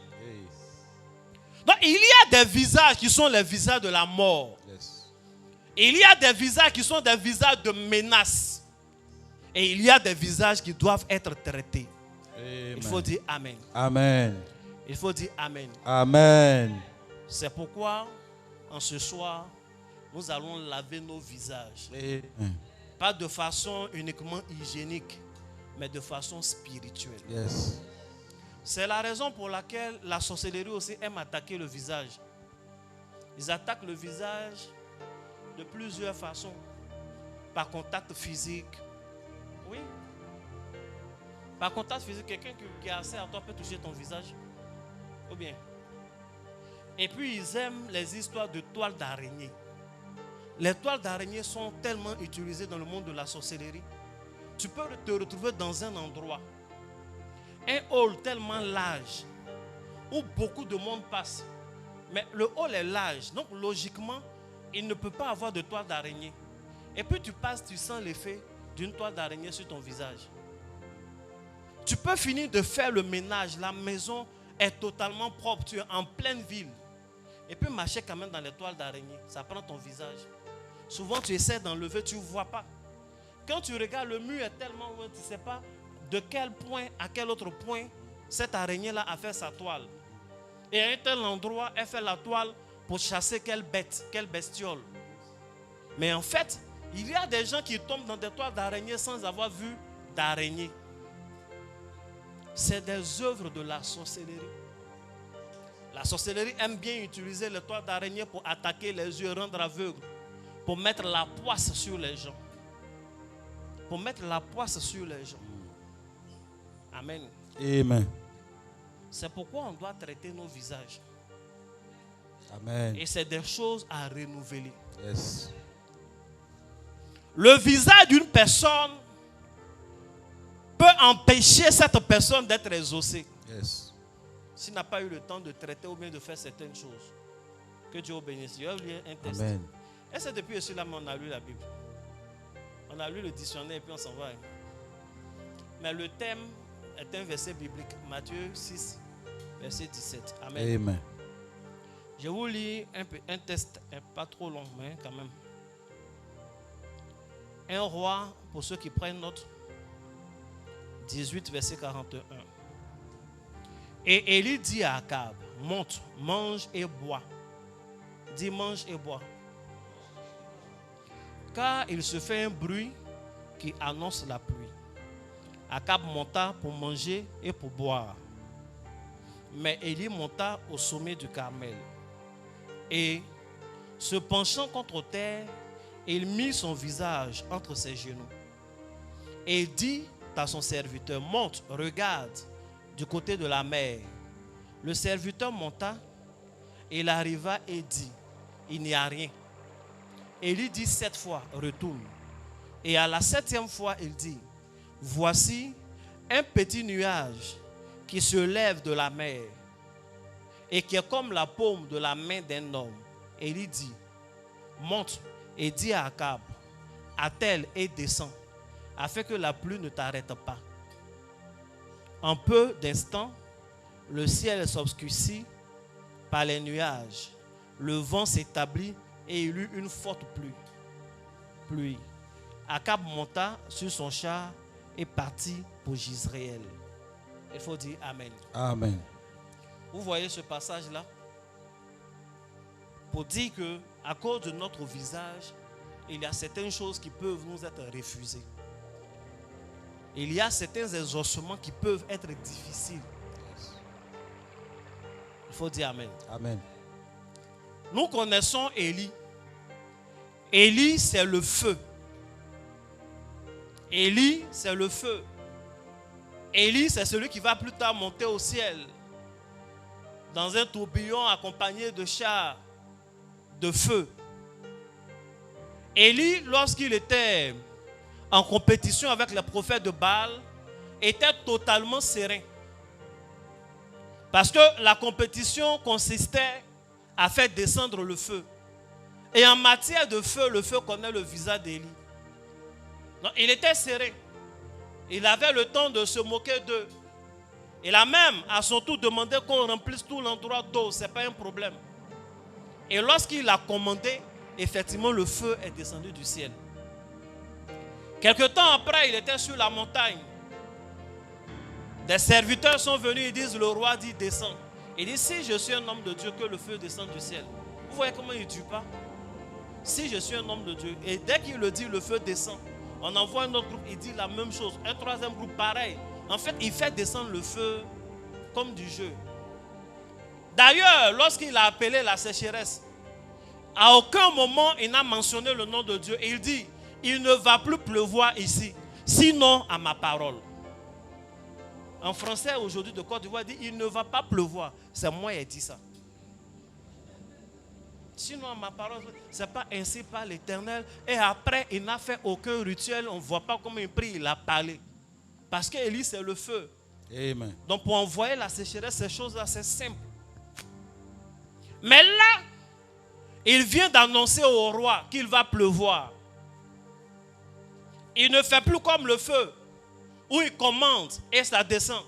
Donc il y a des visages qui sont les visages de la mort. Il y a des visages qui sont des visages de menaces. Et il y a des visages qui doivent être traités. Amen. Il faut dire Amen. Amen. Il faut dire Amen. Amen. C'est pourquoi, en ce soir, nous allons laver nos visages. Amen. Pas de façon uniquement hygiénique, mais de façon spirituelle. Yes. C'est la raison pour laquelle la sorcellerie aussi aime attaquer le visage. Ils attaquent le visage de plusieurs façons. Par contact physique. Oui. Par contact physique, quelqu'un qui a accès à toi peut toucher ton visage. Ou bien. Et puis ils aiment les histoires de toiles d'araignée. Les toiles d'araignée sont tellement utilisées dans le monde de la sorcellerie. Tu peux te retrouver dans un endroit, un hall tellement large, où beaucoup de monde passe. Mais le hall est large, donc logiquement, il ne peut pas avoir de toile d'araignée. Et puis tu passes, tu sens l'effet d'une toile d'araignée sur ton visage. Tu peux finir de faire le ménage, la maison est totalement propre, tu es en pleine ville. Et puis marcher quand même dans les toiles d'araignée, ça prend ton visage. Souvent tu essaies d'enlever, tu ne vois pas. Quand tu regardes, le mur est tellement loin, tu ne sais pas de quel point à quel autre point cette araignée-là a fait sa toile. Et à un tel endroit, elle fait la toile pour chasser quelle bête, quelle bestiole. Mais en fait, il y a des gens qui tombent dans des toiles d'araignée sans avoir vu d'araignée. C'est des œuvres de la sorcellerie. La sorcellerie aime bien utiliser les toiles d'araignée pour attaquer les yeux, rendre aveugles, pour mettre la poisse sur les gens. Pour mettre la poisse sur les gens. Amen. Amen. C'est pourquoi on doit traiter nos visages. Amen. Et c'est des choses à renouveler. Yes. Le visage d'une personne peut empêcher cette personne d'être exaucée. Yes. S'il n'a pas eu le temps de traiter ou bien de faire certaines choses. Que Dieu bénisse. Je vais vous lire un texte. Amen. Et c'est depuis celui-là qu'on a lu la Bible. On a lu le dictionnaire et puis on s'en va. Mais le thème est un verset biblique. Matthieu 6, verset 17. Amen. Amen. Je vous lis un texte, pas trop long, mais quand même. Un roi, pour ceux qui prennent note, 18, verset 41. Et Élie dit à Akab, monte, mange et bois. Dis mange et bois. Car il se fait un bruit qui annonce la pluie. Akab monta pour manger et pour boire. Mais Élie monta au sommet du Carmel. Et, se penchant contre terre, il mit son visage entre ses genoux. Et dit à son serviteur, monte, regarde du côté de la mer. Le serviteur monta, il arriva et dit, il n'y a rien. Élie dit 7 fois, retourne. Et à la 7e fois, il dit, voici un petit nuage qui se lève de la mer et qui est comme la paume de la main d'un homme. Élie dit, monte et dis à Akab, attelle et descends, afin que la pluie ne t'arrête pas. En peu d'instants, le ciel s'obscurcit par les nuages, le vent s'établit et il eut une forte pluie. Akab monta sur son char et partit pour Jezréel. Il faut dire Amen. Amen. Vous voyez ce passage-là? Pour dire que à cause de notre visage, il y a certaines choses qui peuvent nous être refusées. Il y a certains exaucements qui peuvent être difficiles. Il faut dire Amen. Amen. Nous connaissons Élie. Élie, c'est le feu. Élie, c'est le feu. Élie, c'est celui qui va plus tard monter au ciel dans un tourbillon accompagné de chars de feu. Élie, lorsqu'il était en compétition avec les prophètes de Baal, était totalement serein. Parce que la compétition consistait à faire descendre le feu. Et en matière de feu, le feu connaît le visage d'Élie. Donc, il était serré. Il avait le temps de se moquer d'eux. Il a même à son tour demandé qu'on remplisse tout l'endroit d'eau. Ce n'est pas un problème. Et lorsqu'il a commandé, effectivement, le feu est descendu du ciel. Quelque temps après, il était sur la montagne. Des serviteurs sont venus, ils disent, le roi dit, descend. Il dit, si je suis un homme de Dieu, que le feu descende du ciel. Vous voyez comment il ne tue pas? Si je suis un homme de Dieu, et dès qu'il le dit, le feu descend. On envoie un autre groupe, il dit la même chose. Un troisième groupe, pareil. En fait, il fait descendre le feu comme du jeu. D'ailleurs, lorsqu'il a appelé la sécheresse, à aucun moment il n'a mentionné le nom de Dieu. Et il dit, il ne va plus pleuvoir ici, sinon à ma parole. En français, aujourd'hui, de Côte d'Ivoire, il dit, il ne va pas pleuvoir. C'est moi qui ai dit ça. Sinon, à ma parole, ce n'est pas ainsi par l'Éternel. Et après, il n'a fait aucun rituel. On ne voit pas comment il prie, il a parlé. Parce qu'Élie, c'est le feu. Amen. Donc, pour envoyer la sécheresse, ces choses-là, c'est simple. Mais là, il vient d'annoncer au roi qu'il va pleuvoir. Il ne fait plus comme le feu, où il commande et ça descend.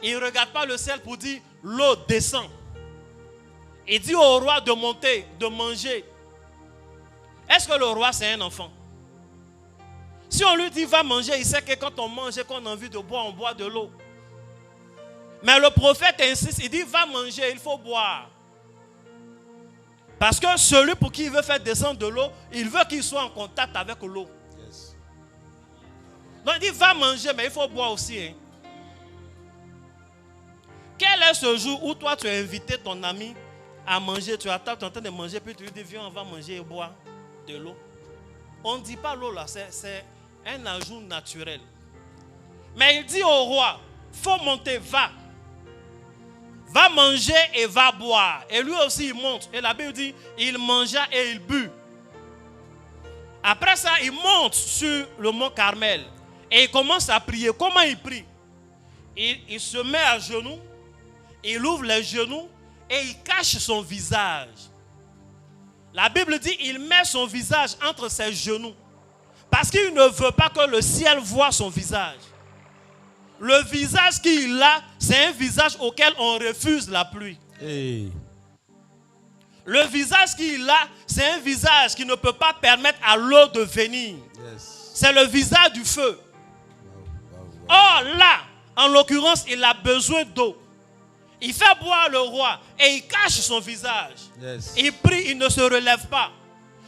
Il ne regarde pas le ciel pour dire l'eau descend. Il dit au roi de monter, de manger. Est-ce que le roi c'est un enfant? Si on lui dit va manger, il sait que quand on mange et qu'on a envie de boire, on boit de l'eau. Mais le prophète insiste, il dit va manger, il faut boire. Parce que celui pour qui il veut faire descendre de l'eau, il veut qu'il soit en contact avec l'eau. Yes. Donc il dit va manger, mais il faut boire aussi. Hein. Quel est ce jour où toi tu as invité ton ami à manger, tu attends, tu es en train de manger, puis tu lui dis viens, on va manger et boire de l'eau. On ne dit pas l'eau là, c'est un ajout naturel. Mais il dit au roi, faut monter, va. Va manger et va boire. Et lui aussi il monte. Et la Bible dit, il mangea et il but. Après ça, il monte sur le mont Carmel. Et il commence à prier. Comment il prie? Il se met à genoux. Il ouvre les genoux. Et il cache son visage. La Bible dit, il met son visage entre ses genoux. Parce qu'il ne veut pas que le ciel voie son visage. Le visage qu'il a, c'est un visage auquel on refuse la pluie. Hey. Le visage qu'il a, c'est un visage qui ne peut pas permettre à l'eau de venir. Yes. C'est le visage du feu. Wow. Or là, en l'occurrence, il a besoin d'eau. Il fait boire le roi et il cache son visage. Yes. Il prie, il ne se relève pas.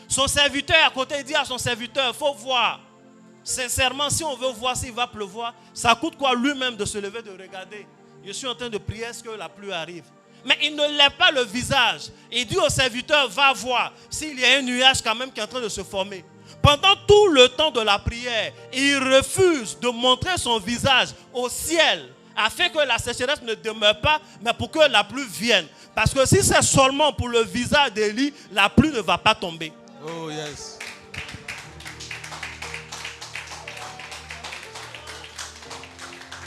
Son serviteur à côté dit à son serviteur, il faut voir. Sincèrement, si on veut voir s'il va pleuvoir, ça coûte quoi lui-même de se lever, de regarder? Je suis en train de prier, est-ce que la pluie arrive? Mais il ne lève pas le visage. Il dit au serviteur, va voir s'il y a un nuage quand même qui est en train de se former. Pendant tout le temps de la prière, il refuse de montrer son visage au ciel afin que la sécheresse ne demeure pas, mais pour que la pluie vienne. Parce que si c'est seulement pour le visage d'Élie, la pluie ne va pas tomber. Oh yes.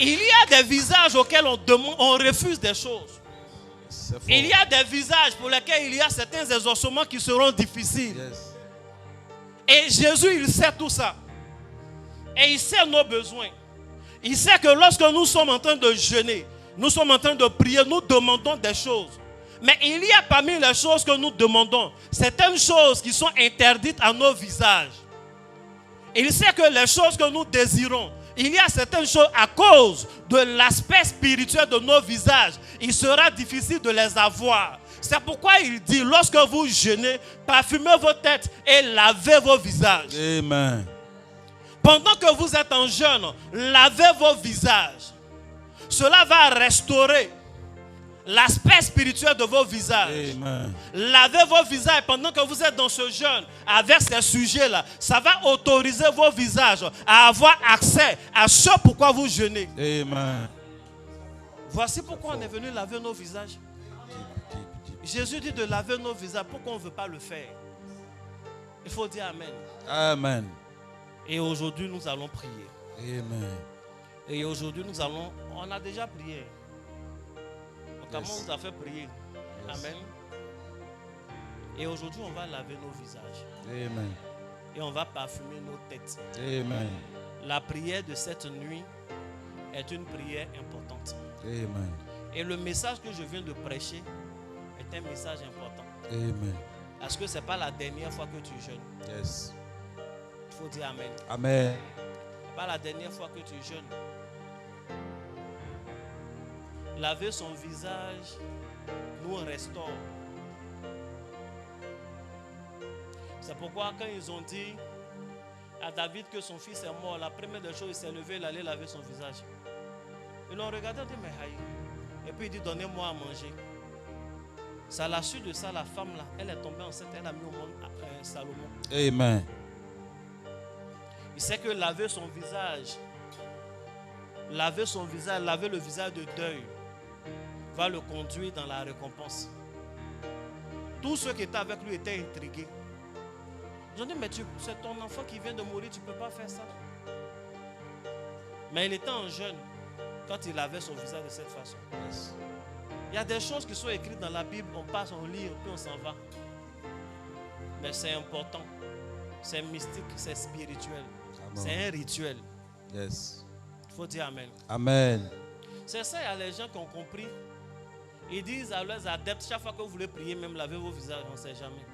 Il y a des visages auxquels on refuse des choses. Il y a des visages pour lesquels il y a certains exaucements qui seront difficiles. Yes. Et Jésus, il sait tout ça. Et il sait nos besoins. Il sait que lorsque nous sommes en train de jeûner, nous sommes en train de prier, nous demandons des choses. Mais il y a parmi les choses que nous demandons, certaines choses qui sont interdites à nos visages. Il sait que les choses que nous désirons, il y a certaines choses à cause de l'aspect spirituel de nos visages, il sera difficile de les avoir. C'est pourquoi il dit, lorsque vous jeûnez, parfumez vos têtes et lavez vos visages. Amen. Pendant que vous êtes en jeûne, lavez vos visages. Cela va restaurer l'aspect spirituel de vos visages. Amen. Lavez vos visages pendant que vous êtes dans ce jeûne avec ces sujets-là. Ça va autoriser vos visages à avoir accès à ce pourquoi vous jeûnez. Amen. Voici pourquoi on est venu laver nos visages. Jésus dit de laver nos visages. Pourquoi on ne veut pas le faire? Il faut dire Amen. Amen. Et aujourd'hui, nous allons prier. Amen. Et aujourd'hui, on a déjà prié. Ok? Comment on nous a fait prier. Yes. Amen. Et aujourd'hui, on va laver nos visages. Amen. Et on va parfumer nos têtes. Amen. La prière de cette nuit est une prière importante. Amen. Et le message que je viens de prêcher est un message important. Amen. Parce que ce n'est pas la dernière fois que tu jeûnes. Yes. Il faut dire Amen. Amen. Ce n'est pas la dernière fois que tu jeûnes. Laver son visage nous restaure. C'est pourquoi quand ils ont dit à David que son fils est mort, la première des choses, il s'est levé, il allait laver son visage. Ils l'ont regardé et dit, mais aïe. Et puis il dit, donnez-moi à manger. C'est à la suite de ça, la femme là, elle est tombée enceinte, elle a mis au monde Salomon. Amen. Il sait que laver son visage, laver le visage de deuil, va le conduire dans la récompense. Tous ceux qui étaient avec lui étaient intrigués. Ils ont dit, mais c'est ton enfant qui vient de mourir, tu ne peux pas faire ça. Mais il était en jeûne quand il lavait son visage de cette façon. Yes. Il y a des choses qui sont écrites dans la Bible, on passe, on lit, puis on s'en va. Mais c'est important. C'est mystique, c'est spirituel. Amen. C'est un rituel. Yes. Il faut dire Amen. Amen. C'est ça, il y a les gens qui ont compris. Ils disent à leurs adeptes, chaque fois que vous voulez prier, même laver vos visages, on ne sait jamais.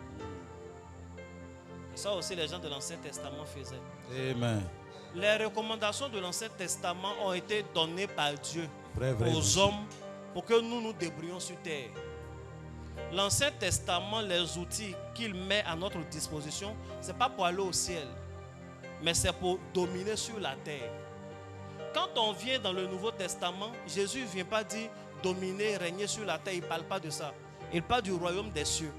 Ça aussi, les gens de l'Ancien Testament faisaient. Amen. Les recommandations de l'Ancien Testament ont été données par Dieu Vrai. aux hommes pour que nous nous débrouillions sur terre. L'Ancien Testament, les outils qu'il met à notre disposition, ce n'est pas pour aller au ciel, mais c'est pour dominer sur la terre. Quand on vient dans le Nouveau Testament, Jésus ne vient pas dire dominer, régner sur la terre. Il ne parle pas de ça. Il parle du royaume des cieux.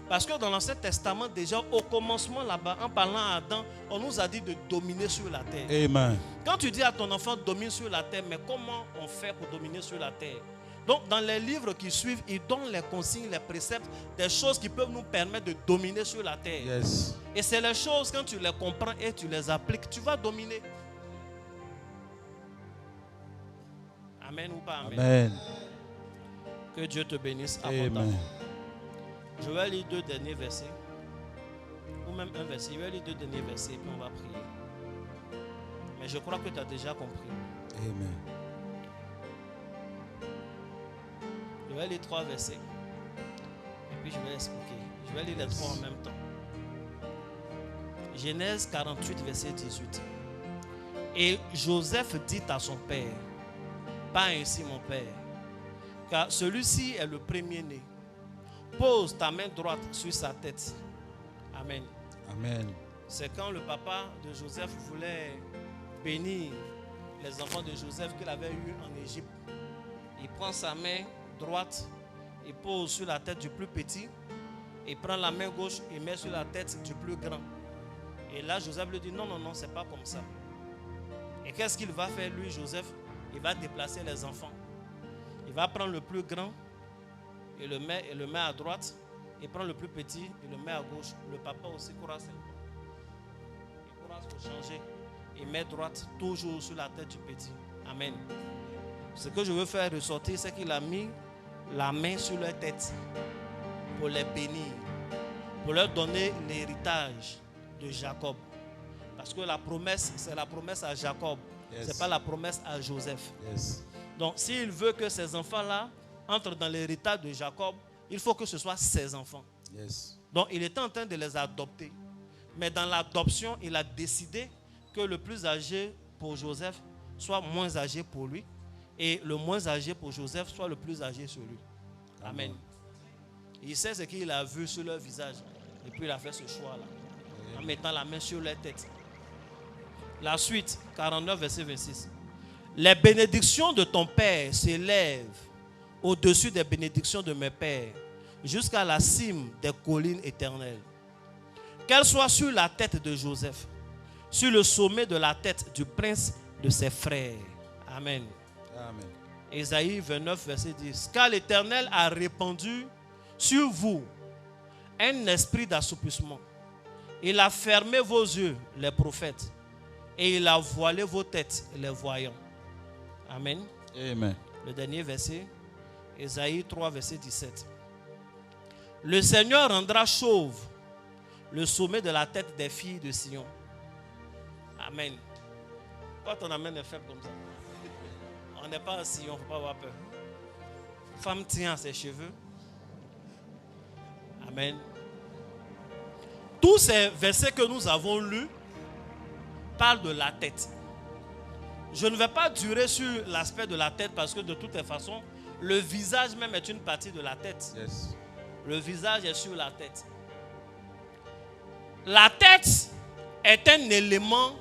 Parce que dans l'Ancien Testament, déjà au commencement là-bas, en parlant à Adam, on nous a dit de dominer sur la terre. Amen. Quand tu dis à ton enfant domine sur la terre, mais comment on fait pour dominer sur la terre? Donc dans les livres qui suivent, ils donnent les consignes, les préceptes, des choses qui peuvent nous permettre de dominer sur la terre. Yes. Et c'est les choses, quand tu les comprends et tu les appliques, tu vas dominer. Amen ou pas amen? Amen. Que Dieu te bénisse abondamment. Amen. Je vais lire 2 derniers versets. Ou même un verset. Je vais lire 2 derniers versets et puis on va prier. Mais je crois que tu as déjà compris. Amen. Je vais lire 3 versets. Et puis je vais expliquer. Je vais lire les 3 en même temps. Genèse 48, verset 18. Et Joseph dit à son père, pas ainsi mon père, car celui-ci est le premier-né. Pose ta main droite sur sa tête. Amen. Amen. C'est quand le papa de Joseph voulait bénir les enfants de Joseph qu'il avait eu en Égypte. Il prend sa main droite, il pose sur la tête du plus petit, il prend la main gauche et met sur la tête du plus grand. Et là, Joseph lui dit, non, non, non, c'est pas comme ça. Et qu'est-ce qu'il va faire, lui, Joseph? Il va déplacer les enfants. Il va prendre le plus grand et le met à droite. Il prend le plus petit et le met à gauche. Le papa aussi courage. Il courage pour changer. Il met droite toujours sur la tête du petit. Amen. Ce que je veux faire ressortir, c'est qu'il a mis la main sur leur tête pour les bénir, pour leur donner l'héritage de Jacob. Parce que la promesse, c'est la promesse à Jacob. Yes. Ce n'est pas la promesse à Joseph. Yes. Donc, s'il veut que ces enfants-là entrent dans l'héritage de Jacob, il faut que ce soit ses enfants. Yes. Donc, il était en train de les adopter. Mais dans l'adoption, il a décidé que le plus âgé pour Joseph soit moins âgé pour lui. Et le moins âgé pour Joseph soit le plus âgé sur lui. Amen. Amen. Il sait ce qu'il a vu sur leur visage. Et puis il a fait ce choix-là. En mettant la main sur leur tête. La suite, 49, verset 26. Les bénédictions de ton Père s'élèvent au-dessus des bénédictions de mes pères, jusqu'à la cime des collines éternelles. Qu'elles soient sur la tête de Joseph, sur le sommet de la tête du prince de ses frères. Amen. Amen. Ésaïe 29, verset 10. Car l'Éternel a répandu sur vous un esprit d'assoupissement. Il a fermé vos yeux, les prophètes, et il a voilé vos têtes, les voyants. Amen. Amen. Le dernier verset. Ésaïe 3, verset 17. Le Seigneur rendra chauve le sommet de la tête des filles de Sion. Amen. Quand ton amen est faible comme ça, on n'est pas à Sion, il ne faut pas avoir peur. Femme tient à ses cheveux. Amen. Tous ces versets que nous avons lus parlent de la tête. Je ne vais pas durer sur l'aspect de la tête parce que de toutes les façons, le visage même est une partie de la tête. Yes. Le visage est sur la tête. La tête est un élément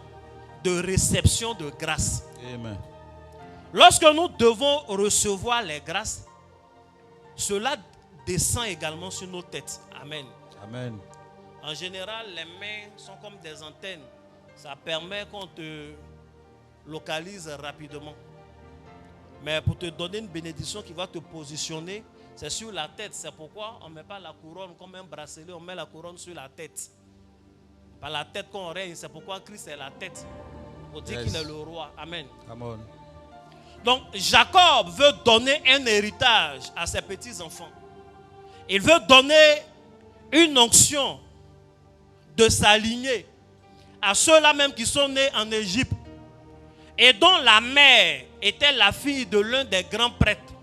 de réception de grâce. Amen. Lorsque nous devons recevoir les grâces, cela descend également sur nos têtes. Amen. Amen. En général, les mains sont comme des antennes. Ça permet qu'on te localise rapidement. Mais pour te donner une bénédiction qui va te positionner, c'est sur la tête. C'est pourquoi on ne met pas la couronne comme un bracelet, on met la couronne sur la tête. Par la tête qu'on règne, c'est pourquoi Christ est la tête. Pour dire qu'il est le roi. Amen. Come on. Donc Jacob veut donner un héritage à ses petits-enfants. Il veut donner une onction de sa lignée à ceux-là même qui sont nés en Égypte et dont la mère était la fille de l'un des grands prêtres.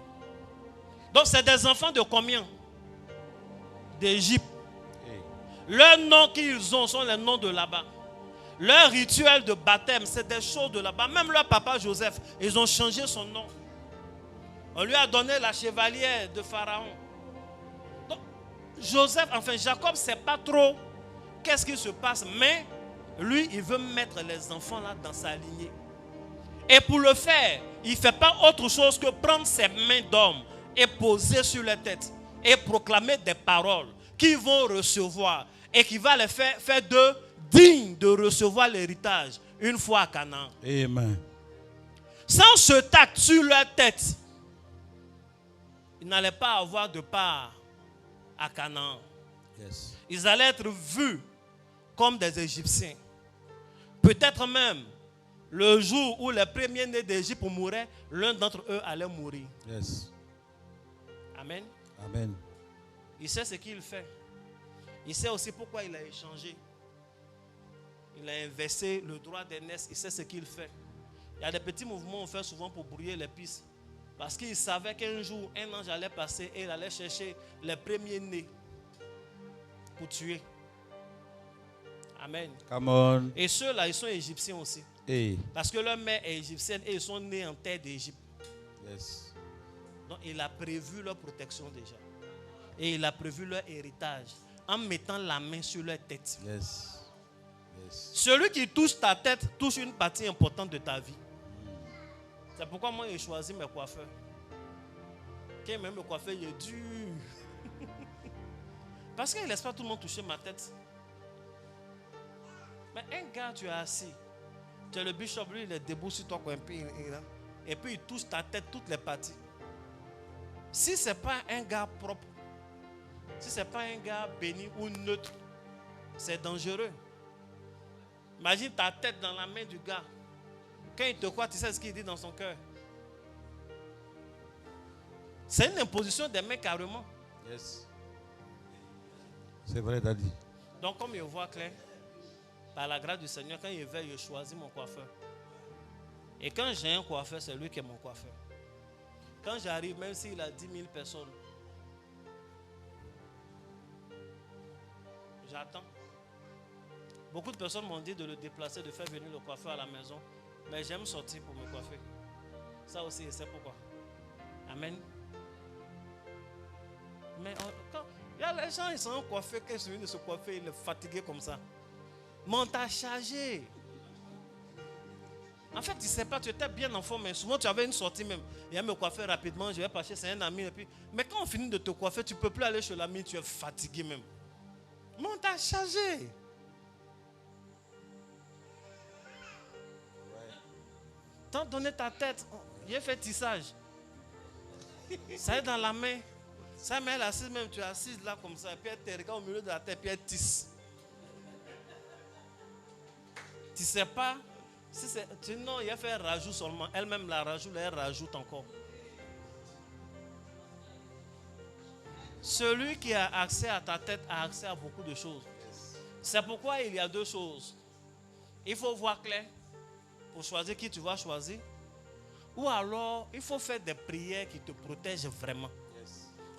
Donc c'est des enfants de combien? D'Égypte. Leurs noms qu'ils ont sont les noms de là-bas. Leur rituel de baptême, c'est des choses de là-bas. Même leur papa Joseph, ils ont changé son nom. On lui a donné la chevalière de Pharaon. Donc, Jacob ne sait pas trop qu'est-ce qui se passe, mais lui, il veut mettre les enfants là dans sa lignée. Et pour le faire, il ne fait pas autre chose que prendre ses mains d'homme et poser sur leur tête et proclamer des paroles qu'ils vont recevoir et qui va les faire d'eux dignes de recevoir l'héritage une fois à Canaan. Amen. Sans ce tact sur leur tête, ils n'allaient pas avoir de part à Canaan. Yes. Ils allaient être vus comme des Égyptiens. Peut-être même, le jour où les premiers-nés d'Égypte mouraient, l'un d'entre eux allait mourir. Yes. Amen. Amen. Il sait ce qu'il fait. Il sait aussi pourquoi il a échangé. Il a inversé le droit d'aînesse. Il sait ce qu'il fait. Il y a des petits mouvements qu'on fait souvent pour brouiller les pistes. Parce qu'il savait qu'un jour, un ange allait passer et il allait chercher les premiers-nés pour tuer. Amen. Come on. Et ceux-là, ils sont égyptiens aussi. Hey. Parce que leur mère est égyptienne et ils sont nés en terre d'Égypte. Yes. Donc il a prévu leur protection déjà. Et il a prévu leur héritage en mettant la main sur leur tête. Yes. Yes. Celui qui touche ta tête touche une partie importante de ta vie. C'est pourquoi moi j'ai choisi mes coiffeurs. Quand même me coiffeur, il est dur. Parce qu'il ne laisse pas tout le monde toucher ma tête. Mais un gars, tu es assis. Tu es le bishop, lui, il est debout sur toi. Et puis il touche ta tête, toutes les parties. Si ce n'est pas un gars propre, si ce n'est pas un gars béni ou neutre, c'est dangereux. Imagine ta tête dans la main du gars. Quand il te croit, tu sais ce qu'il dit dans son cœur. C'est une imposition des mains carrément. Yes. C'est vrai, Daddy. Donc comme je vois clair, par la grâce du Seigneur, quand il veille, je choisis mon coiffeur. Et quand j'ai un coiffeur, c'est lui qui est mon coiffeur. Quand j'arrive, même s'il a 10 000 personnes, j'attends. Beaucoup de personnes m'ont dit de le déplacer, de faire venir le coiffeur à la maison. Mais j'aime sortir pour me coiffer. Ça aussi, c'est pourquoi. Amen. Mais quand il y a les gens, ils sont coiffés, quand ils sont venus de se coiffer, il est fatigué comme ça. Mais on t'a chargé. En fait, tu ne sais pas, tu étais bien en forme, mais souvent tu avais une sortie même. Il y a me coiffer rapidement, je vais passer, c'est un ami. Et puis, mais quand on finit de te coiffer, tu ne peux plus aller chez l'ami, tu es fatigué même. Mais on t'a chargé. T'as donné ta tête, j'ai fait tissage. Ça est dans la main. Ça met elle assise même, tu es assise là comme ça. Et puis elle te regarde au milieu de la tête, puis elle tisse. Tu ne sais pas. Si non, il a fait un rajout seulement. Elle-même la rajoute, elle rajoute encore. Celui qui a accès à ta tête a accès à beaucoup de choses. C'est pourquoi il y a deux choses. Il faut voir clair pour choisir qui tu vas choisir. Ou alors, il faut faire des prières qui te protègent vraiment.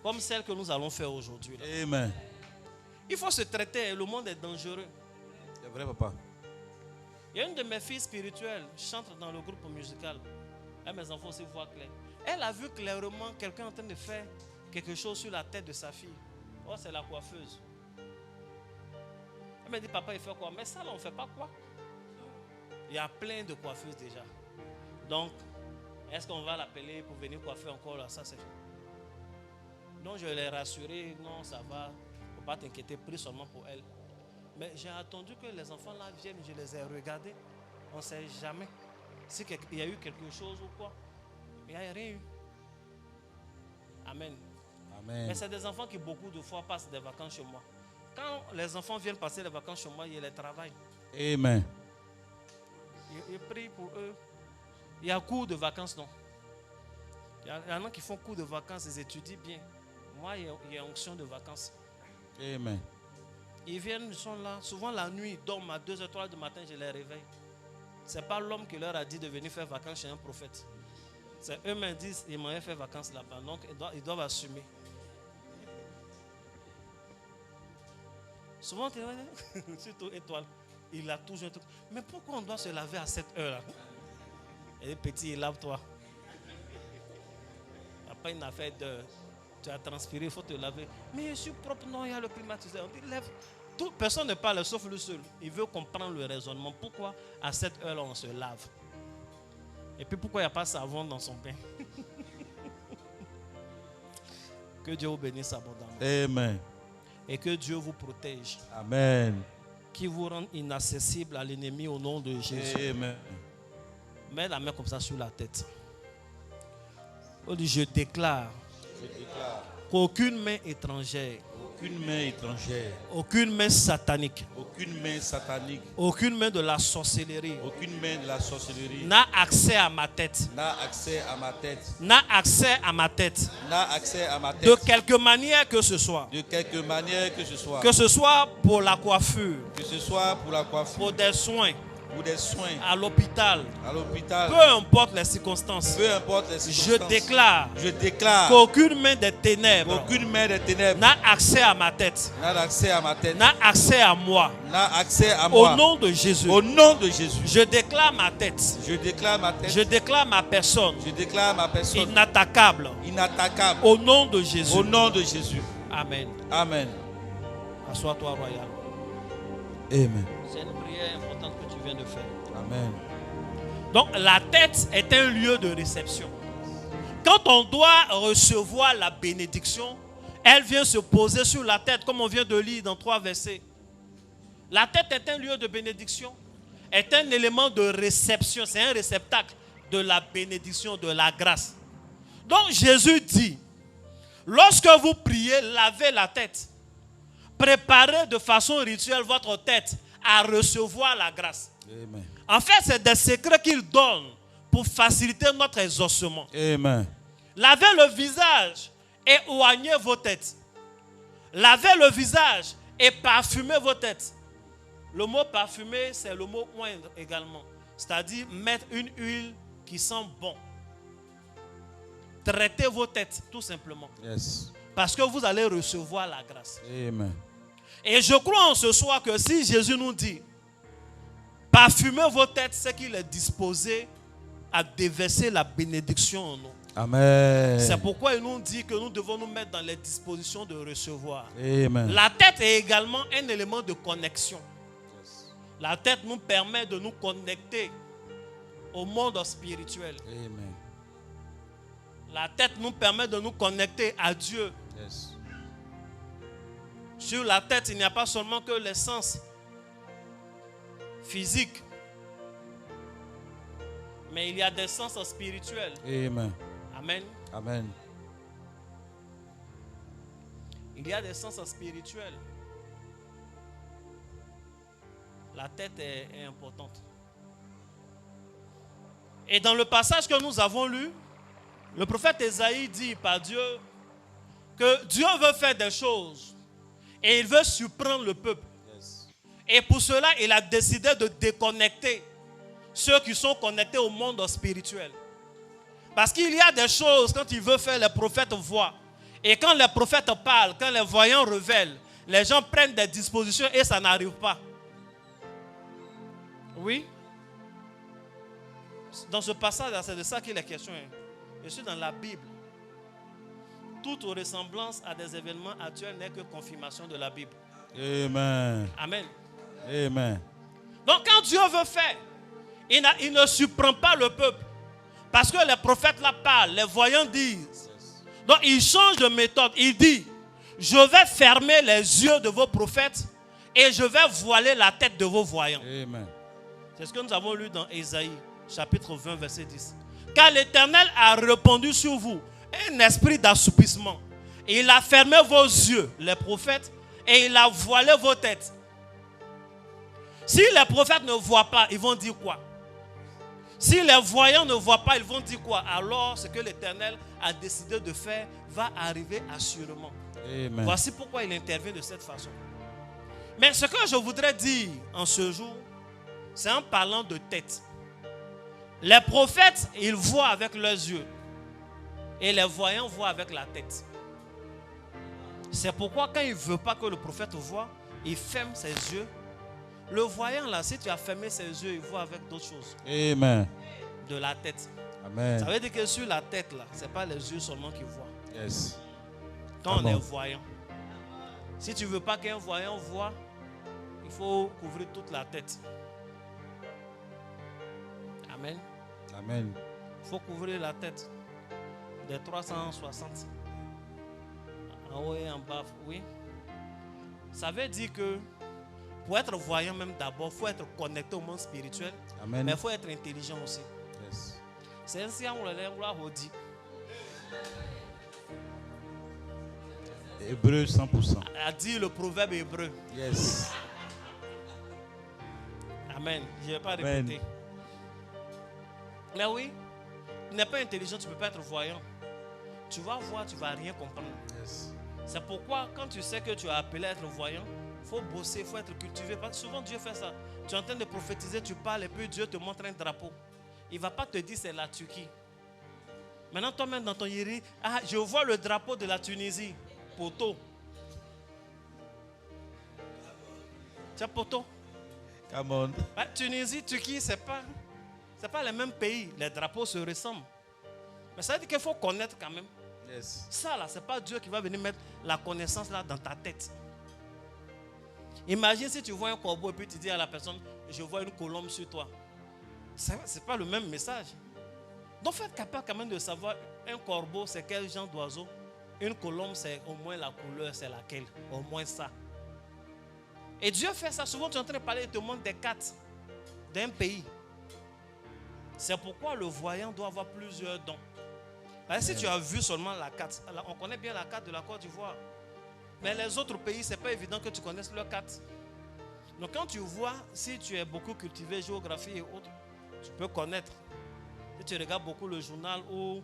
Comme celle que nous allons faire aujourd'hui. Amen. Il faut se traiter. Le monde est dangereux. C'est vrai, papa. Il y a une de mes filles spirituelles, chante dans le groupe musical. Et mes enfants aussi voient clair. Elle a vu clairement quelqu'un en train de faire quelque chose sur la tête de sa fille. Oh, c'est la coiffeuse. Elle m'a dit, papa, il fait quoi? Mais ça, là, on ne fait pas quoi? Il y a plein de coiffeuses déjà. Donc, est-ce qu'on va l'appeler pour venir coiffer encore là? Ça, c'est fait. Donc, je l'ai rassuré. Non, ça va. Il ne faut pas t'inquiéter. Prie seulement pour elle. Mais j'ai attendu que les enfants là viennent. Je les ai regardés. On ne sait jamais s'il y a eu quelque chose ou quoi. Il n'y a rien eu. Amen. Amen. Mais c'est des enfants qui beaucoup de fois passent des vacances chez moi. Quand les enfants viennent passer les vacances chez moi, ils les travaillent. Amen. Ils prient pour eux. Il y a cours de vacances, non? Il y en a qui font cours de vacances, ils étudient bien. Moi, il y a onction de vacances. Amen. Ils viennent, ils sont là. Souvent la nuit, ils dorment à 2h, 3h du matin, je les réveille. Ce n'est pas l'homme qui leur a dit de venir faire vacances chez un prophète. C'est eux-mêmes qui disent, ils m'ont fait vacances là-bas. Donc, ils doivent assumer. Souvent, surtout étoile, il a toujours un truc. Mais pourquoi on doit se laver à cette heure-là? Et petit, lave-toi. Après une affaire de... Tu as transpiré, il faut te laver. Mais je suis propre, non, il y a le climatiseur. On dit, lève. Personne ne parle, sauf le seul. Il veut comprendre le raisonnement. Pourquoi à cette heure-là, on se lave? Et puis pourquoi il n'y a pas de savon dans son pain? Que Dieu vous bénisse abondamment. Amen. Et que Dieu vous protège. Amen. Qui vous rende inaccessible à l'ennemi au nom de Jésus. Amen. Mets la main comme ça sur la tête. On dit, je déclare qu'aucune main étrangère, Aucune main étrangère, aucune main satanique, aucune main satanique, aucune main de la sorcellerie aucune main de la sorcellerie n'a accès à ma tête, n'a accès à ma tête, n'a accès à ma tête, n'a accès à ma de tête, quelque manière que ce soit. de quelque manière que ce soit Pour la coiffure, que ce soit pour la coiffure, pour des soins, pour des soins, à l'hôpital, à l'hôpital, peu importe les circonstances, peu importe les je circonstances, déclare qu'aucune main des ténèbres qu'aucune main des ténèbres n'a accès à ma tête, n'a accès à ma tête, n'a accès à moi. n'a accès à moi. Au nom de Jésus, Au nom de Jésus, je déclare ma tête, je déclare ma tête, je déclare ma personne je déclare ma personne inattaquable. inattaquable. Au nom de Jésus. Au nom de Jésus. Amen. Amen. Assois-toi, royal. Amen. C'est une prière importante que tu viens de faire. Amen. Donc la tête est un lieu de réception. Quand on doit recevoir la bénédiction, elle vient se poser sur la tête, comme on vient de lire dans 3 versets. La tête est un lieu de bénédiction, est un élément de réception, c'est un réceptacle de la bénédiction, de la grâce. Donc Jésus dit, lorsque vous priez, lavez la tête. Préparez de façon rituelle votre tête à recevoir la grâce. Amen. En fait, c'est des secrets qu'il donne pour faciliter notre exaucement. Amen. Lavez le visage et oignez vos têtes. Lavez le visage et parfumez vos têtes. Le mot parfumer, c'est le mot oindre également. C'est-à-dire mettre une huile qui sent bon. Traitez vos têtes, tout simplement. Yes. Parce que vous allez recevoir la grâce. Amen. Et je crois en ce soir que si Jésus nous dit parfumez vos têtes, c'est qu'il est disposé à déverser la bénédiction en nous. Amen. C'est pourquoi il nous dit que nous devons nous mettre dans les dispositions de recevoir. Amen. La tête est également un élément de connexion. La tête nous permet de nous connecter au monde spirituel. Amen. La tête nous permet de nous connecter à Dieu. Yes. Sur la tête, il n'y a pas seulement que les sens physiques, mais il y a des sens spirituels. Amen. Amen. Amen. Il y a des sens spirituels. La tête est importante. Et dans le passage que nous avons lu, le prophète Ésaïe dit par Dieu que Dieu veut faire des choses et il veut surprendre le peuple. Et pour cela, il a décidé de déconnecter ceux qui sont connectés au monde spirituel. Parce qu'il y a des choses, quand il veut faire, les prophètes voient. Et quand les prophètes parlent, quand les voyants révèlent, les gens prennent des dispositions et ça n'arrive pas. Oui. Dans ce passage, c'est de ça qu'il est question. Je suis dans la Bible. Toute ressemblance à des événements actuels n'est que confirmation de la Bible. Amen. Amen. Amen. Donc quand Dieu veut faire, il ne surprend pas le peuple. Parce que les prophètes là parlent, les voyants disent. Donc il change de méthode. Il dit, je vais fermer les yeux de vos prophètes et je vais voiler la tête de vos voyants. Amen. C'est ce que nous avons lu dans Ésaïe, chapitre 20, verset 10. Car l'Éternel a répandu sur vous un esprit d'assoupissement. Et il a fermé vos yeux, les prophètes, et il a voilé vos têtes. Si les prophètes ne voient pas, ils vont dire quoi? Si les voyants ne voient pas, ils vont dire quoi? Alors, ce que l'Éternel a décidé de faire va arriver assurément. Amen. Voici pourquoi il intervient de cette façon. Mais ce que je voudrais dire en ce jour, c'est en parlant de tête. Les prophètes, ils voient avec leurs yeux. Et les voyants voient avec la tête. C'est pourquoi quand il ne veut pas que le prophète voie, il ferme ses yeux. Le voyant là, si tu as fermé ses yeux, il voit avec d'autres choses. Amen. De la tête. Amen. Ça veut dire que sur la tête là, ce n'est pas les yeux seulement qui voient. Yes. Quand on est voyant. Si tu ne veux pas qu'un voyant voie, il faut couvrir toute la tête. Amen. Amen. Il faut couvrir la tête. Des 360. En haut et en bas, oui. Ça veut dire que pour être voyant même d'abord, il faut être connecté au monde spirituel. Amen. Mais il faut être intelligent aussi. Yes. C'est ainsi qu'on l'a dit. Hébreu 100%. A dit le proverbe hébreu. Yes. Amen. Je ne vais pas Amen. répéter. Mais oui, tu n'es pas intelligent, tu ne peux pas être voyant. Tu vas voir, tu ne vas rien comprendre. Yes. C'est pourquoi quand tu sais que tu as appelé à être voyant, il faut bosser, il faut être cultivé. Parce que souvent Dieu fait ça. Tu es en train de prophétiser, tu parles et puis Dieu te montre un drapeau. Il ne va pas te dire c'est la Turquie. Maintenant toi-même dans ton yéri, ah, je vois le drapeau de la Tunisie. Poteau. C'est poteau. Come on. Tunisie, Turquie, ce n'est pas les mêmes pays. Les drapeaux se ressemblent. Mais ça veut dire qu'il faut connaître quand même. Yes. Ça là, ce n'est pas Dieu qui va venir mettre la connaissance là dans ta tête. Imagine si tu vois un corbeau et puis tu dis à la personne, je vois une colombe sur toi. Ce n'est pas le même message. Donc, faut être capable quand même de savoir un corbeau, c'est quel genre d'oiseau. Une colombe, c'est au moins la couleur, c'est laquelle. Au moins ça. Et Dieu fait ça. Souvent, tu es en train de parler, il te montre des cartes d'un pays. C'est pourquoi le voyant doit avoir plusieurs dons. Parce que si tu as vu seulement la carte, on connaît bien la carte de la Côte d'Ivoire. Mais les autres pays, ce n'est pas évident que tu connaisses leur carte. Donc quand tu vois, si tu es beaucoup cultivé, géographie et autres, tu peux connaître. Si tu regardes beaucoup le journal où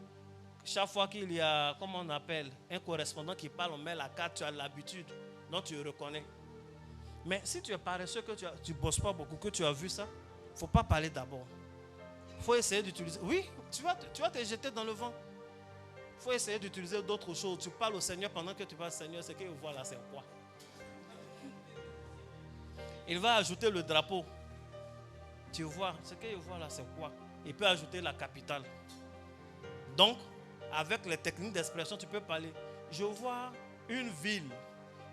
chaque fois qu'il y a, comment on appelle, un correspondant qui parle, on met la carte, tu as l'habitude, donc tu reconnais. Mais si tu es paresseux, que tu ne bosses pas beaucoup, que tu as vu ça, il ne faut pas parler d'abord. Il faut essayer d'utiliser. Oui, tu vas te jeter dans le vent. Il faut essayer d'utiliser d'autres choses. Tu parles au Seigneur pendant que tu parles au Seigneur, ce qu'il voit là, c'est quoi? Il va ajouter le drapeau. Tu vois, ce qu'il voit là, c'est quoi? Il peut ajouter la capitale. Donc, avec les techniques d'expression, tu peux parler. Je vois une ville.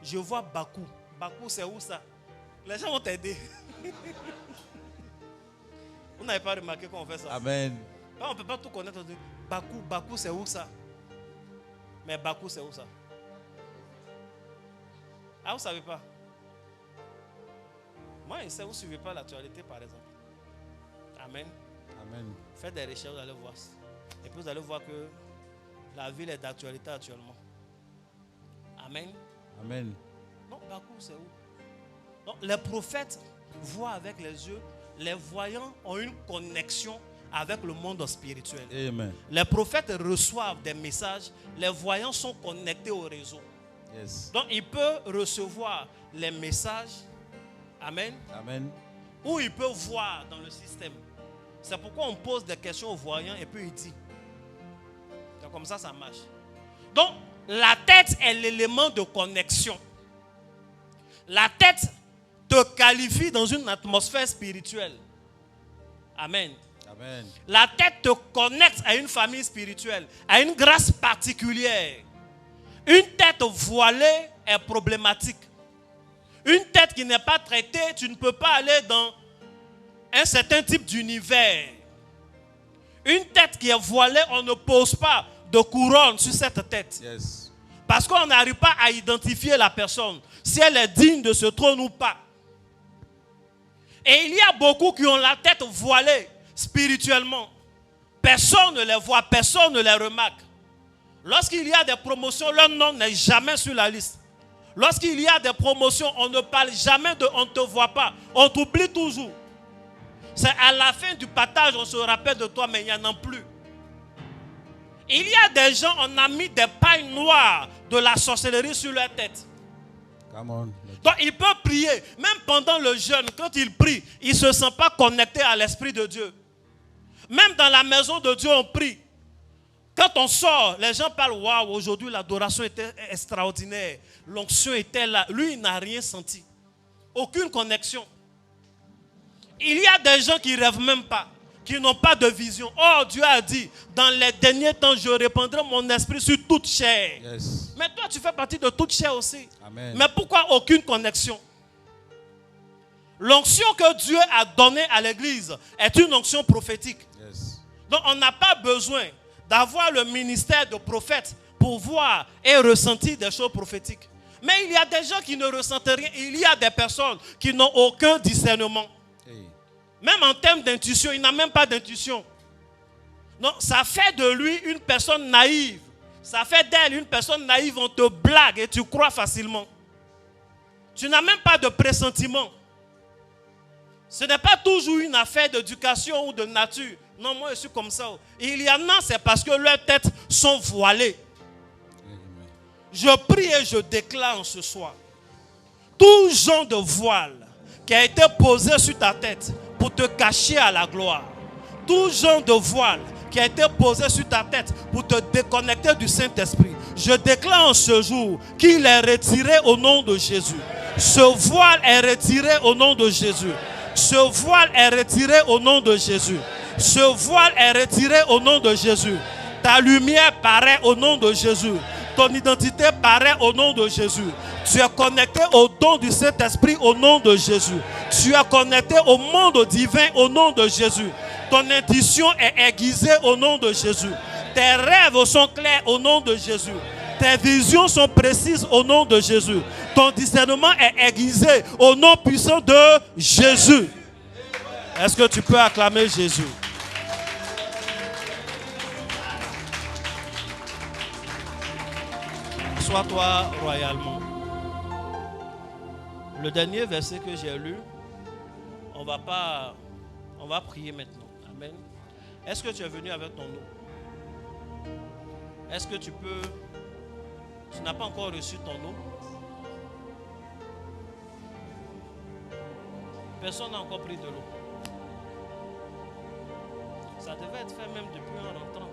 Je vois Bakou. Bakou, c'est où ça? Les gens vont t'aider. Vous n'avez pas remarqué qu'on fait ça? Amen. On ne peut pas tout connaître. Bakou, c'est où ça? Mais Bakou, c'est où ça? Ah, vous ne savez pas? Moi, je sais, vous ne suivez pas l'actualité, par exemple. Amen. Amen. Faites des recherches, vous allez voir. Et puis vous allez voir que la ville est d'actualité actuellement. Amen. Amen. Donc, Bakou, c'est où? Donc, les prophètes voient avec les yeux. Les voyants ont une connexion avec le monde spirituel. Amen. Les prophètes reçoivent des messages, les voyants sont connectés au réseau. Yes. Donc il peut recevoir les messages, amen, Amen. ou il peut voir dans le système. C'est pourquoi on pose des questions aux voyants et puis il dit. C'est comme ça marche. Donc la tête est l'élément de connexion. La tête te qualifie dans une atmosphère spirituelle. Amen. Amen. La tête te connecte à une famille spirituelle, à une grâce particulière. Une tête voilée est problématique. Une tête qui n'est pas traitée, tu ne peux pas aller dans un certain type d'univers. Une tête qui est voilée, on ne pose pas de couronne sur cette tête. Yes. Parce qu'on n'arrive pas à identifier la personne, si elle est digne de ce trône ou pas. Et il y a beaucoup qui ont la tête voilée spirituellement. Personne ne les voit, personne ne les remarque. Lorsqu'il y a des promotions, leur nom n'est jamais sur la liste. Lorsqu'il y a des promotions, on ne parle jamais de on ne te voit pas. On t'oublie toujours. C'est à la fin du partage, on se rappelle de toi, mais il n'y en a plus. Il y a des gens, on a mis des pailles noires de la sorcellerie sur leur tête. Come on. Donc il peut prier. Même pendant le jeûne, quand il prie, il ne se sent pas connecté à l'Esprit de Dieu. Même dans la maison de Dieu, on prie. Quand on sort, les gens parlent, waouh, aujourd'hui l'adoration était extraordinaire. L'onction était là. Lui, il n'a rien senti. Aucune connexion. Il y a des gens qui ne rêvent même pas, qui n'ont pas de vision. Oh, Dieu a dit, dans les derniers temps, je répandrai mon esprit sur toute chair. Yes. Mais toi, tu fais partie de toute chair aussi. Amen. Mais pourquoi aucune connexion? L'onction que Dieu a donnée à l'église est une onction prophétique. Yes. Donc on n'a pas besoin d'avoir le ministère de prophète pour voir et ressentir des choses prophétiques. Mais il y a des gens qui ne ressentent rien. Il y a des personnes qui n'ont aucun discernement. Hey. Même en termes d'intuition, il n'a même pas d'intuition. Donc ça fait de lui une personne naïve. Ça fait d'elle une personne naïve. On te blague et tu crois facilement. Tu n'as même pas de pressentiment. Ce n'est pas toujours une affaire d'éducation ou de nature. Non, moi je suis comme ça. Il y en a, c'est parce que leurs têtes sont voilées. Amen. Je prie et je déclare ce soir. Tout genre de voile qui a été posé sur ta tête pour te cacher à la gloire. Tout genre de voile qui a été posé sur ta tête pour te déconnecter du Saint-Esprit. Je déclare en ce jour qu'il est retiré au nom de Jésus. Ce voile est retiré au nom de Jésus. Ce voile est retiré au nom de Jésus. Ce voile est retiré au nom de Jésus. Ta lumière paraît au nom de Jésus. Ton identité paraît au nom de Jésus. Tu es connecté au don du Saint-Esprit au nom de Jésus. Tu es connecté au monde divin au nom de Jésus. Ton intuition est aiguisée au nom de Jésus. Tes rêves sont clairs au nom de Jésus. Tes visions sont précises au nom de Jésus. Ton discernement est aiguisé au nom puissant de Jésus. Est-ce que tu peux acclamer Jésus? Sois-toi royalement. Le dernier verset que j'ai lu, on va prier maintenant. Amen. Est-ce que tu es venu avec ton eau? Est-ce que tu n'as pas encore reçu ton eau? Personne n'a encore pris de l'eau. Ça devait être fait même depuis en rentrant.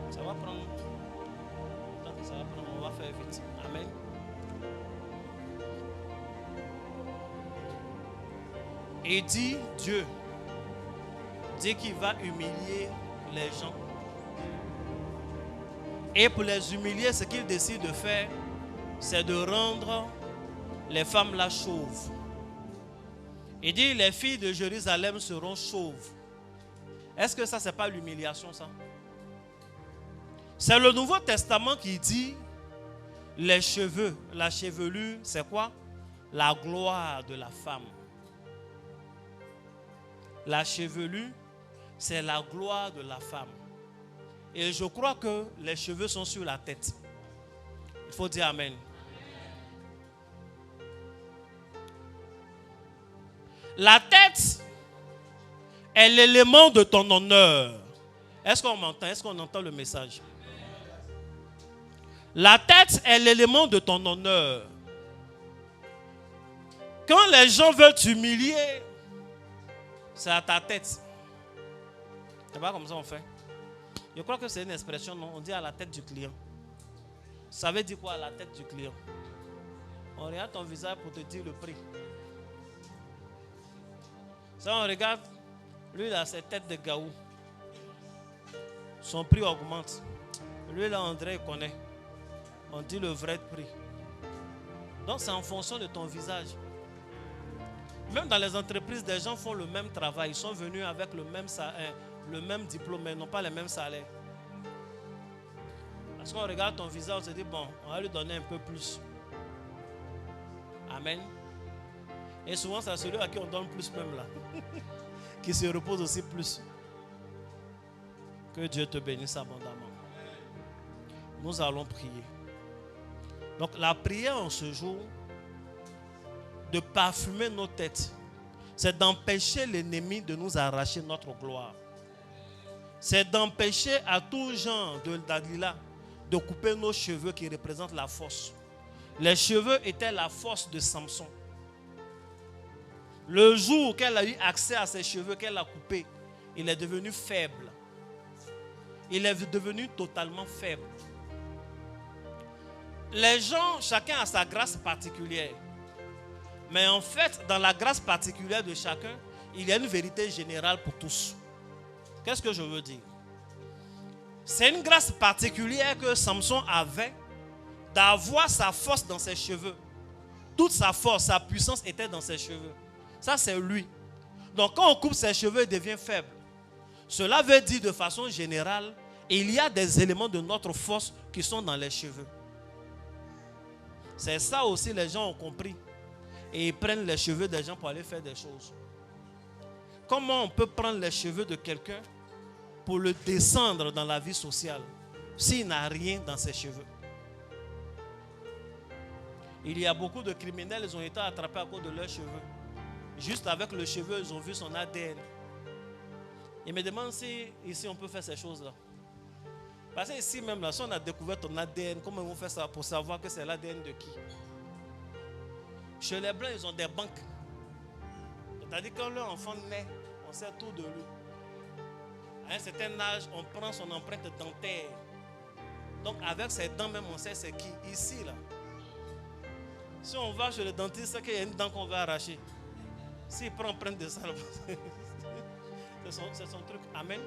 Ça va prendre. Tant que ça va prendre, on va faire vite. Amen. Et dit Dieu, dit qu'il va humilier les gens. Et pour les humilier, ce qu'il décide de faire, c'est de rendre les femmes là chauves. Il dit les filles de Jérusalem seront chauves. Est-ce que ça, c'est pas l'humiliation, ça? C'est le Nouveau Testament qui dit les cheveux, la chevelure, c'est quoi? La gloire de la femme. La chevelure, c'est la gloire de la femme. Et je crois que les cheveux sont sur la tête. Il faut dire Amen. La tête est l'élément de ton honneur. Est-ce qu'on m'entend? Est-ce qu'on entend le message? La tête est l'élément de ton honneur. Quand les gens veulent t'humilier, c'est à ta tête. C'est pas comme ça on fait. Je crois que c'est une expression, non? On dit à la tête du client. Ça veut dire quoi à la tête du client? On regarde ton visage pour te dire le prix. Ça, on regarde, lui il a cette tête de gaou. Son prix augmente. Lui là, André, il connaît. On dit le vrai prix. Donc c'est en fonction de ton visage. Même dans les entreprises, des gens font le même travail. Ils sont venus avec le même diplôme, mais n'ont pas les mêmes salaires. Parce qu'on regarde ton visage, on se dit, bon, on va lui donner un peu plus. Amen. Et souvent, c'est celui à qui on donne plus même là. Qui se repose aussi plus. Que Dieu te bénisse abondamment. Nous allons prier. Donc la prière en ce jour, de parfumer nos têtes, c'est d'empêcher l'ennemi de nous arracher notre gloire. C'est d'empêcher à tout genre de Dalila de couper nos cheveux qui représentent la force. Les cheveux étaient la force de Samson. Le jour qu'elle a eu accès à ses cheveux qu'elle a coupés, il est devenu faible. Il est devenu totalement faible. Les gens, chacun a sa grâce particulière. Mais en fait, dans la grâce particulière de chacun, il y a une vérité générale pour tous. Qu'est-ce que je veux dire? C'est une grâce particulière que Samson avait d'avoir sa force dans ses cheveux. Toute sa force, sa puissance était dans ses cheveux. Ça, c'est lui. Donc, quand on coupe ses cheveux, il devient faible. Cela veut dire de façon générale, il y a des éléments de notre force qui sont dans les cheveux. C'est ça aussi les gens ont compris. Et ils prennent les cheveux des gens pour aller faire des choses. Comment on peut prendre les cheveux de quelqu'un pour le descendre dans la vie sociale s'il n'a rien dans ses cheveux? Il y a beaucoup de criminels, ils ont été attrapés à cause de leurs cheveux. Juste avec le cheveu, ils ont vu son ADN. Ils me demandent si ici on peut faire ces choses-là. Parce que ici même, là, si on a découvert ton ADN, comment ils vont faire ça pour savoir que c'est l'ADN de qui? Chez les Blancs, ils ont des banques. C'est-à-dire quand leur enfant naît, on sait tout de lui. À un certain âge, on prend son empreinte dentaire. Donc avec ses dents même, on sait c'est qui. Ici, là. Si on va chez le dentiste, c'est qu'il y a une dent qu'on va arracher. S'il prend empreinte de ça, c'est son truc. Amen.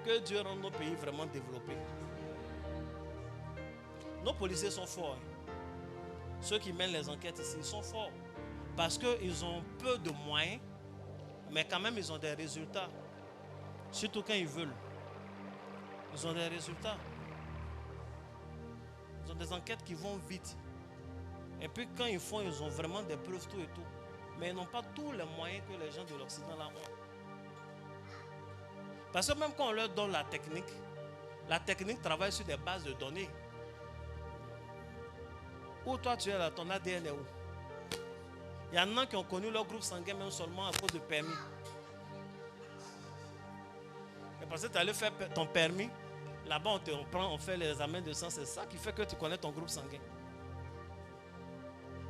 Que Dieu rende nos pays vraiment développés. Nos policiers sont forts. Ceux qui mènent les enquêtes ici, ils sont forts. Parce qu'ils ont peu de moyens, mais quand même ils ont des résultats. Surtout quand ils veulent. Ils ont des résultats. Ils ont des enquêtes qui vont vite. Et puis quand ils font, ils ont vraiment des preuves, tout et tout. Mais ils n'ont pas tous les moyens que les gens de l'Occident là ont. Parce que même quand on leur donne la technique travaille sur des bases de données. Où toi tu es là, ton ADN est où? Il y en a qui ont connu leur groupe sanguin même seulement à cause de permis. Et parce que tu allais faire ton permis, là-bas on fait les examens de sang, c'est ça qui fait que tu connais ton groupe sanguin.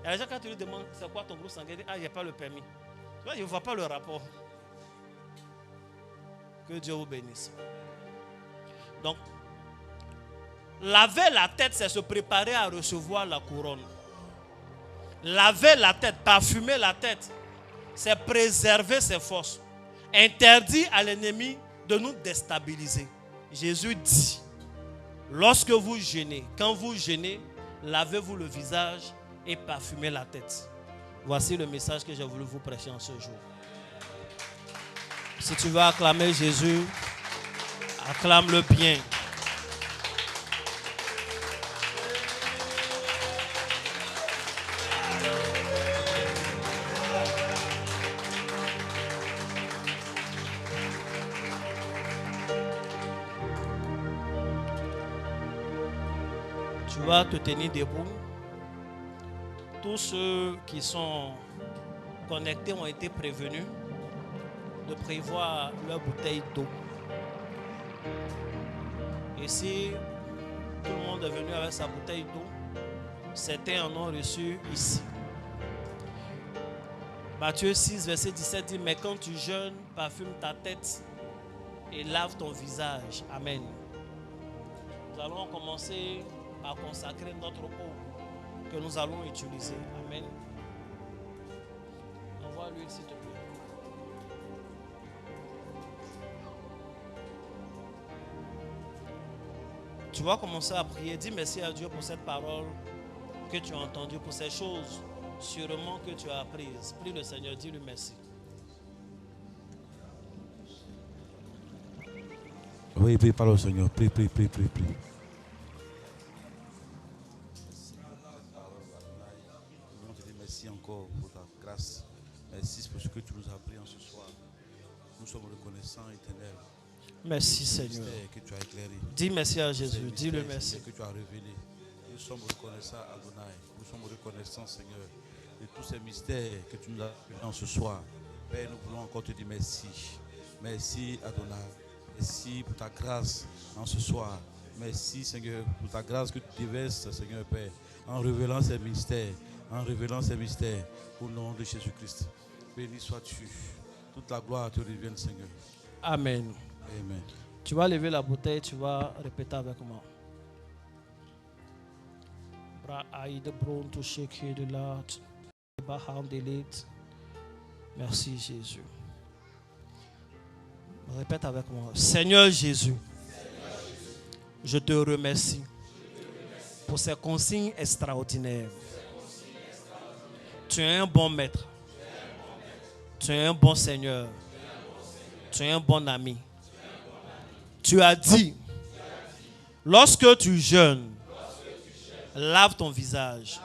Et les gens quand tu lui demandes c'est quoi ton groupe sanguin, ils disent, ah il n'y a pas le permis. Il ne voit pas le rapport. Que Dieu vous bénisse. Donc, laver la tête, c'est se préparer à recevoir la couronne. Laver la tête, parfumer la tête, c'est préserver ses forces. Interdit à l'ennemi de nous déstabiliser. Jésus dit, lorsque vous jeûnez, quand vous jeûnez, lavez-vous le visage et parfumez la tête. Voici le message que j'ai voulu vous prêcher en ce jour. Si tu veux acclamer Jésus, acclame-le bien. Tu vas te tenir debout. Tous ceux qui sont connectés ont été prévenus. de prévoir leur bouteille d'eau. Et si tout le monde est venu avec sa bouteille d'eau, certains en ont reçu ici. Matthieu 6, verset 17 dit, mais quand tu jeûnes, parfume ta tête et lave ton visage. Amen. Nous allons commencer par consacrer notre eau que nous allons utiliser. Amen. Envoie l'huile s'il te plaît. Tu vas commencer à prier. Dis merci à Dieu pour cette parole que tu as entendue, pour ces choses sûrement que tu as apprises. Prie le Seigneur, dis-lui merci. Oui, prie, parle au Seigneur. Prie. Nous te disons merci encore pour ta grâce. Merci pour ce que tu nous as appris en ce soir. Nous sommes reconnaissants, éternel. Merci Seigneur. Que tu as éclairé. Dis merci à Jésus. Dis-le merci. Que tu as révélé. Nous sommes reconnaissants, Adonai. Nous sommes reconnaissants, Seigneur, de tous ces mystères que tu nous as appris en ce soir. Père, nous voulons encore te dire merci. Merci, Adonai. Merci pour ta grâce en ce soir. Merci, Seigneur, pour ta grâce que tu déverses, Seigneur Père, en révélant ces mystères. En révélant ces mystères. Au nom de Jésus-Christ. Béni sois-tu. Toute la gloire te revienne, Seigneur. Amen. Amen. Tu vas lever la bouteille, tu vas répéter avec moi. Merci Jésus. Répète avec moi. Seigneur Jésus, je te remercie pour ces consignes extraordinaires. Tu es un bon maître. Tu es un bon Seigneur. Tu es un bon ami. Tu as dit, lorsque tu jeûnes, lave ton visage.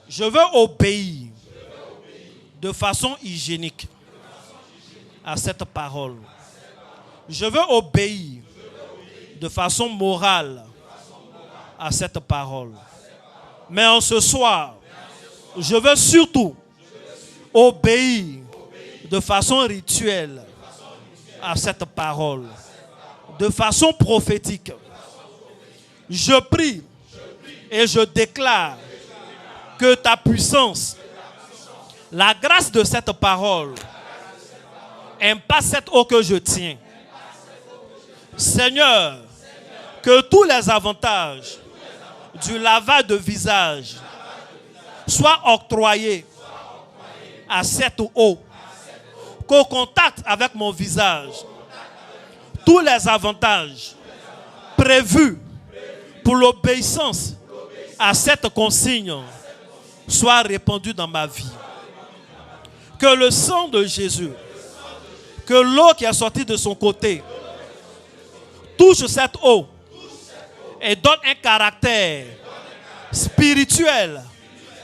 Je veux obéir de façon hygiénique à cette parole. Je veux obéir de façon morale à cette parole. Mais en ce soir, je veux surtout obéir de façon rituelle à cette parole, de façon prophétique. Je prie et je déclare que ta puissance, la grâce de cette parole, impacte cette eau que je tiens. Seigneur, que tous les avantages du lavage de visage soient octroyés à cette eau, qu'au contact avec mon visage, tous les avantages prévus pour l'obéissance à cette consigne soient répandus dans ma vie. Que le sang de Jésus, que l'eau qui est sortie de son côté, touche cette eau et donne un caractère spirituel,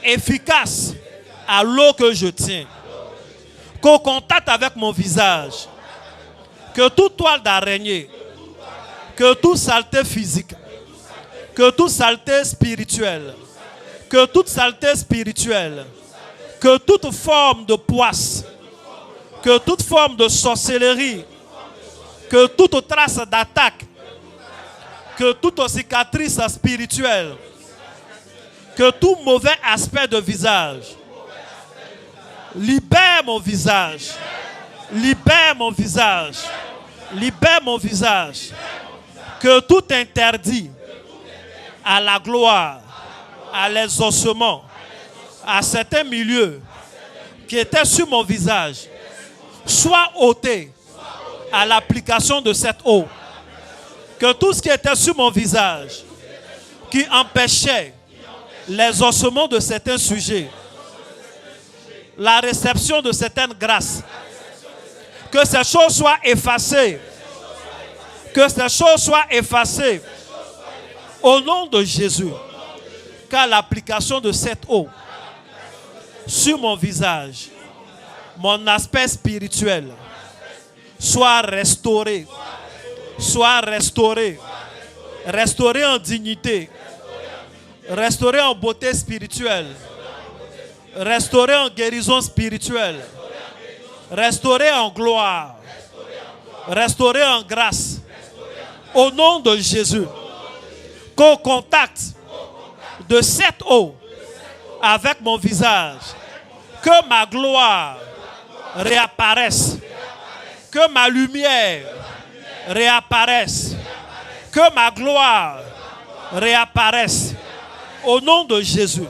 efficace à l'eau que je tiens. Qu'au contact avec mon visage, que toute toile d'araignée, que toute saleté physique, que toute saleté spirituelle, que toute forme de poisse, que toute forme de sorcellerie, que toute trace d'attaque, que toute cicatrice spirituelle, que tout mauvais aspect de visage, libère mon visage, libère mon visage, libère mon visage, que tout interdit à la gloire, à l'exaucement, à certains milieux qui étaient sur mon visage, soit ôté à l'application de cette eau. Que tout ce qui était sur mon visage, qui empêchait les ossements de certains sujets, la réception de certaines grâces, que ces choses soient effacées. Que ces choses soient effacées au nom de Jésus. Car l'application de cette eau sur mon visage, mon aspect spirituel, soit restauré. Soit restauré. Restauré en dignité. Restauré en beauté spirituelle. Restauré en guérison spirituelle. restauré en gloire, restauré en grâce. Au nom de Jésus, qu'au contact de cette eau avec mon visage, que ma gloire réapparaisse, que ma lumière réapparaisse, que ma gloire réapparaisse. Au nom de Jésus,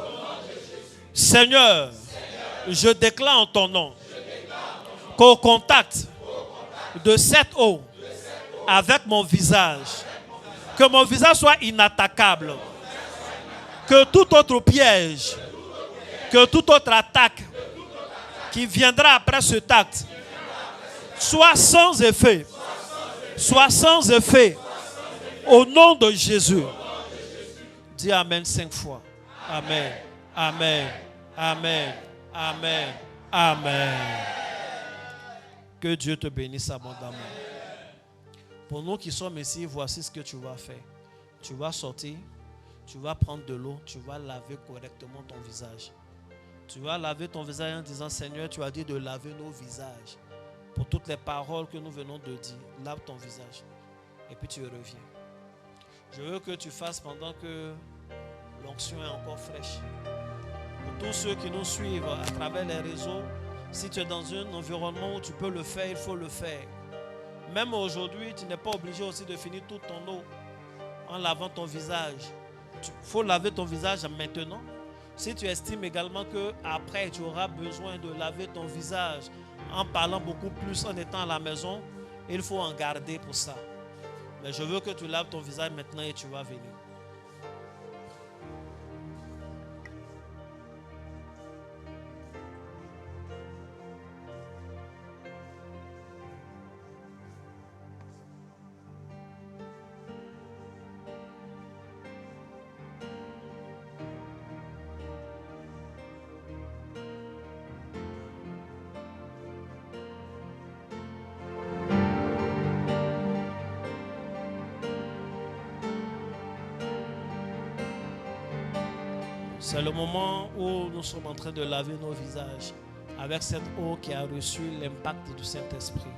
Seigneur, je déclare en ton nom qu'au contact de cette eau avec mon visage, que mon visage soit inattaquable, que tout autre piège, que toute autre attaque qui viendra après cet acte soit sans effet, soit sans effet. Au nom de Jésus. Dis Amen 5 fois. Amen, Amen, Amen, Amen, Amen. Que Dieu te bénisse abondamment. Pour nous qui sommes ici, voici ce que tu vas faire. Tu vas sortir, tu vas prendre de l'eau, tu vas laver correctement ton visage. Tu vas laver ton visage en disant, Seigneur, tu as dit de laver nos visages. Pour toutes les paroles que nous venons de dire, lave ton visage. Et puis tu reviens. Je veux que tu fasses pendant que l'onction est encore fraîche. Pour tous ceux qui nous suivent à travers les réseaux, si tu es dans un environnement où tu peux le faire, il faut le faire. Même aujourd'hui, tu n'es pas obligé aussi de finir toute ton eau en lavant ton visage. Il faut laver ton visage maintenant. Si tu estimes également qu'après tu auras besoin de laver ton visage en parlant beaucoup plus, en étant à la maison, il faut en garder pour ça. Mais je veux que tu laves ton visage maintenant et tu vas venir. C'est le moment où nous sommes en train de laver nos visages avec cette eau qui a reçu l'impact du Saint-Esprit.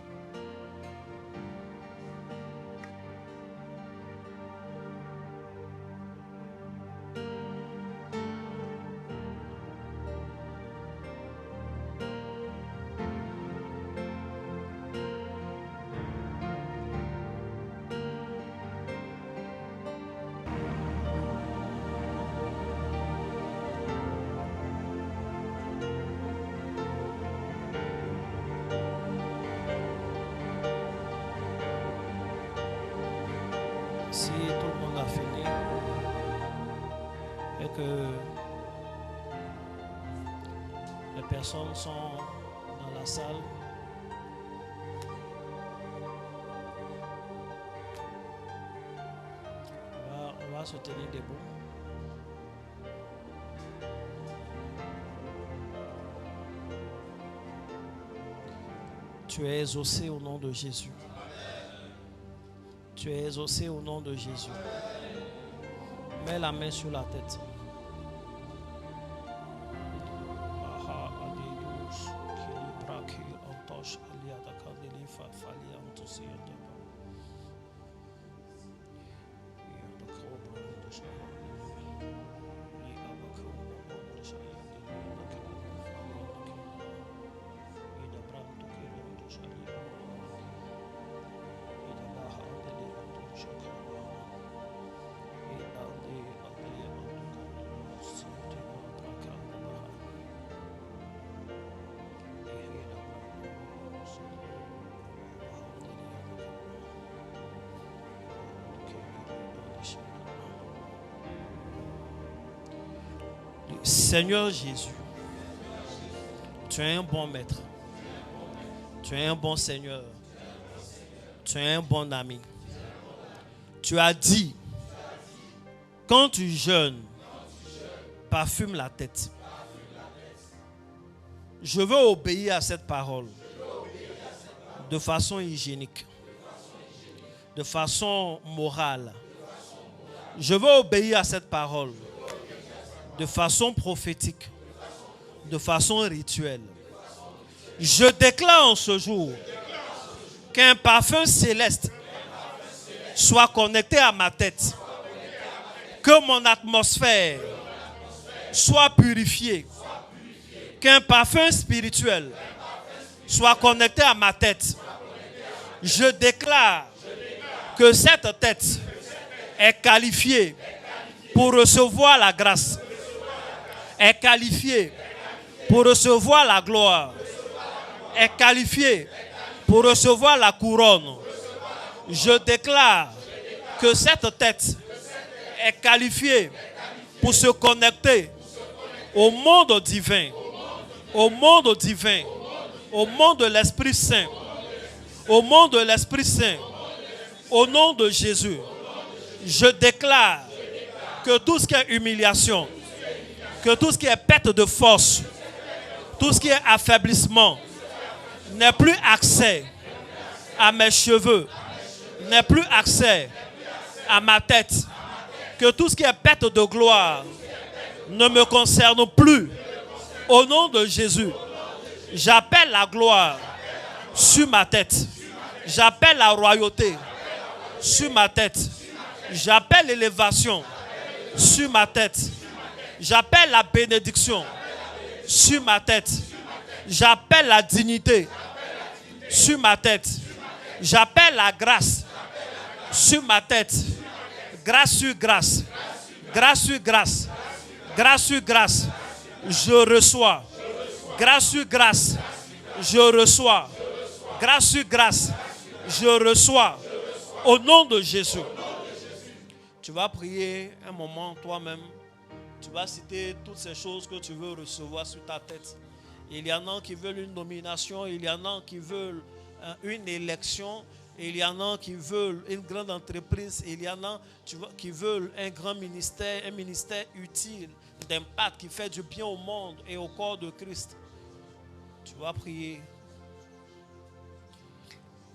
Si tout le monde a fini et que les personnes sont dans la salle, on va se tenir debout. Tu es exaucé au nom de Jésus. Tu es exaucé au nom de Jésus. Mets la main sur la tête. Seigneur Jésus, tu es un bon maître, tu es un bon Seigneur, tu es un bon ami. Tu as dit, quand tu jeûnes, parfume la tête. Je veux obéir à cette parole de façon hygiénique, de façon morale. Je veux obéir à cette parole de façon prophétique, de façon rituelle. Je déclare en ce jour qu'un parfum céleste soit connecté à ma tête. Que mon atmosphère soit purifiée. Qu'un parfum spirituel soit connecté à ma tête. Je déclare que cette tête est qualifiée pour recevoir la grâce. Est qualifiée pour recevoir la gloire. Est qualifiée pour recevoir la couronne. Je déclare que cette tête est qualifiée pour se connecter au monde divin, au monde divin, au monde de l'Esprit Saint, au monde de l'Esprit Saint, au nom de Jésus. Je déclare que tout ce qui est humiliation, que tout ce qui est perte de force, tout ce qui est affaiblissement, n'ait plus accès à mes cheveux, n'ait plus accès à ma tête, que tout ce qui est perte de gloire ne me concerne plus. Au nom de Jésus, j'appelle la gloire sur ma tête. J'appelle la royauté sur ma tête. J'appelle l'élévation sur ma tête. J'appelle la bénédiction sur ma tête. J'appelle la dignité sur ma tête. J'appelle la grâce sur ma tête. Grâce sur grâce. Grâce sur grâce. Grâce sur grâce. Je reçois. Grâce sur grâce. Je reçois. Grâce sur grâce. Je reçois. Au nom de Jésus. Tu vas prier un moment toi-même. Tu vas citer toutes ces choses que tu veux recevoir sur ta tête. Il y en a qui veulent une nomination. Il y en a qui veulent une élection. Il y en a qui veulent une grande entreprise. Il y en a qui veulent un grand ministère, un ministère utile, d'impact, qui fait du bien au monde et au corps de Christ. Tu vas prier.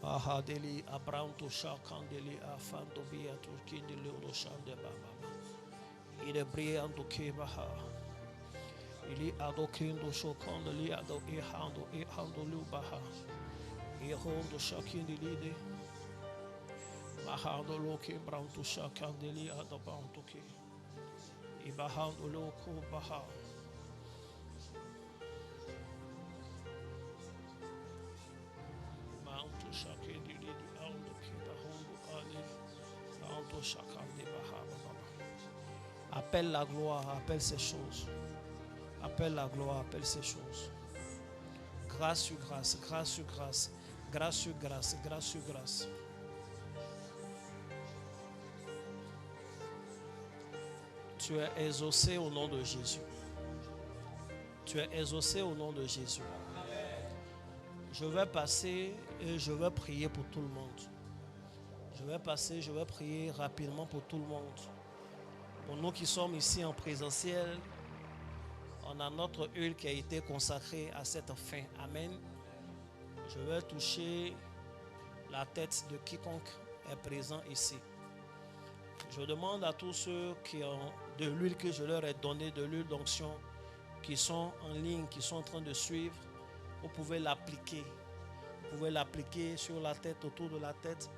Mahadeli Abranto Shakandeli Afantobia Turkindeli Odoshande Baba. Il est brillant de Kebaha. Il est adokindo Shokandeli Ado Ehando Ehando Lubaha. Ehondo Shakindeli. Mahando Loki Branto Shakandeli Adabantoki. Ibahando Loko Baha. Appelle la gloire, appelle ces choses. Appelle la gloire, appelle ces choses. Grâce sur grâce, grâce sur grâce, grâce sur grâce, grâce sur grâce. Tu es exaucé au nom de Jésus. Tu es exaucé au nom de Jésus. Je vais passer et je vais prier pour tout le monde. Je vais passer, je vais prier rapidement pour tout le monde. Pour nous qui sommes ici en présentiel, on a notre huile qui a été consacrée à cette fin. Amen. Je vais toucher la tête de quiconque est présent ici. Je demande à tous ceux qui ont de l'huile que je leur ai donnée, de l'huile d'onction, qui sont en ligne, qui sont en train de suivre, vous pouvez l'appliquer. Vous pouvez l'appliquer sur la tête, autour de la tête.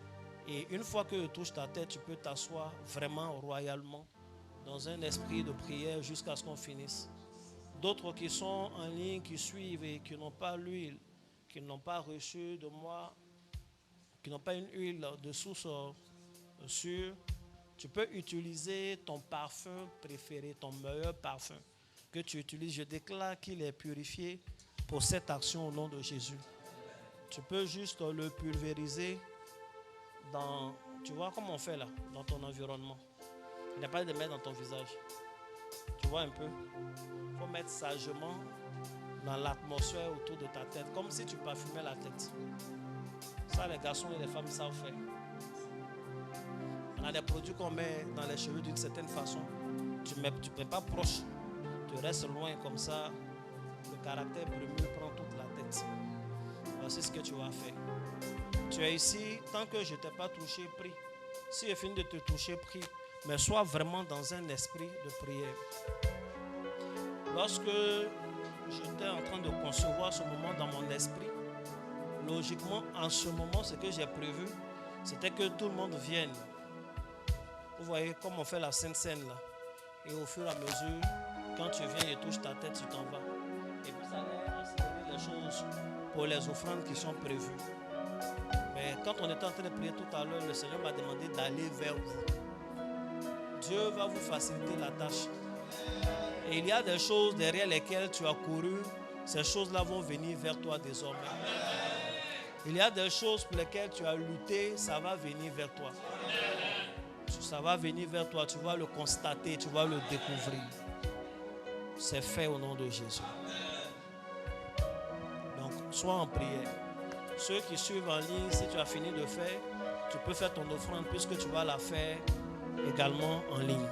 Et une fois que tu touches ta tête, tu peux t'asseoir vraiment royalement dans un esprit de prière jusqu'à ce qu'on finisse. D'autres qui sont en ligne, qui suivent et qui n'ont pas l'huile, qui n'ont pas reçu de moi, qui n'ont pas une huile de source sûre, tu peux utiliser ton parfum préféré, ton meilleur parfum que tu utilises. Je déclare qu'il est purifié pour cette action au nom de Jésus. Tu peux juste le pulvériser dans, tu vois comme on fait là, dans ton environnement. Il n'y a pas de mettre dans ton visage. Tu vois un peu. Il faut mettre sagement dans l'atmosphère autour de ta tête, comme si tu parfumais la tête. Ça, les garçons et les femmes savent faire. On a des produits qu'on met dans les cheveux d'une certaine façon. Tu ne mets pas proche. Tu restes loin comme ça. Le caractère brumeux prend toute la tête. Voici ce que tu vas faire. Tu es ici, tant que je ne t'ai pas touché, prie. Si je finis de te toucher, prie. Mais sois vraiment dans un esprit de prière. Lorsque j'étais en train de concevoir ce moment dans mon esprit. Logiquement, en ce moment, ce que j'ai prévu, c'était que tout le monde vienne. Vous voyez, comme on fait la Sainte Seine là. Et au fur et à mesure, quand tu viens et touches ta tête, tu t'en vas. Et puis ça allait accélérer les choses pour les offrandes qui sont prévues. Mais quand on était en train de prier tout à l'heure, le Seigneur m'a demandé d'aller vers vous. Dieu va vous faciliter la tâche. Et il y a des choses derrière lesquelles tu as couru. Ces choses-là vont venir vers toi désormais. Il y a des choses pour lesquelles tu as lutté, ça va venir vers toi. Ça va venir vers toi, tu vas le constater, tu vas le découvrir. C'est fait au nom de Jésus. Donc, sois en prière. Ceux qui suivent en ligne, si tu as fini de faire, tu peux faire ton offrande puisque tu vas la faire également en ligne.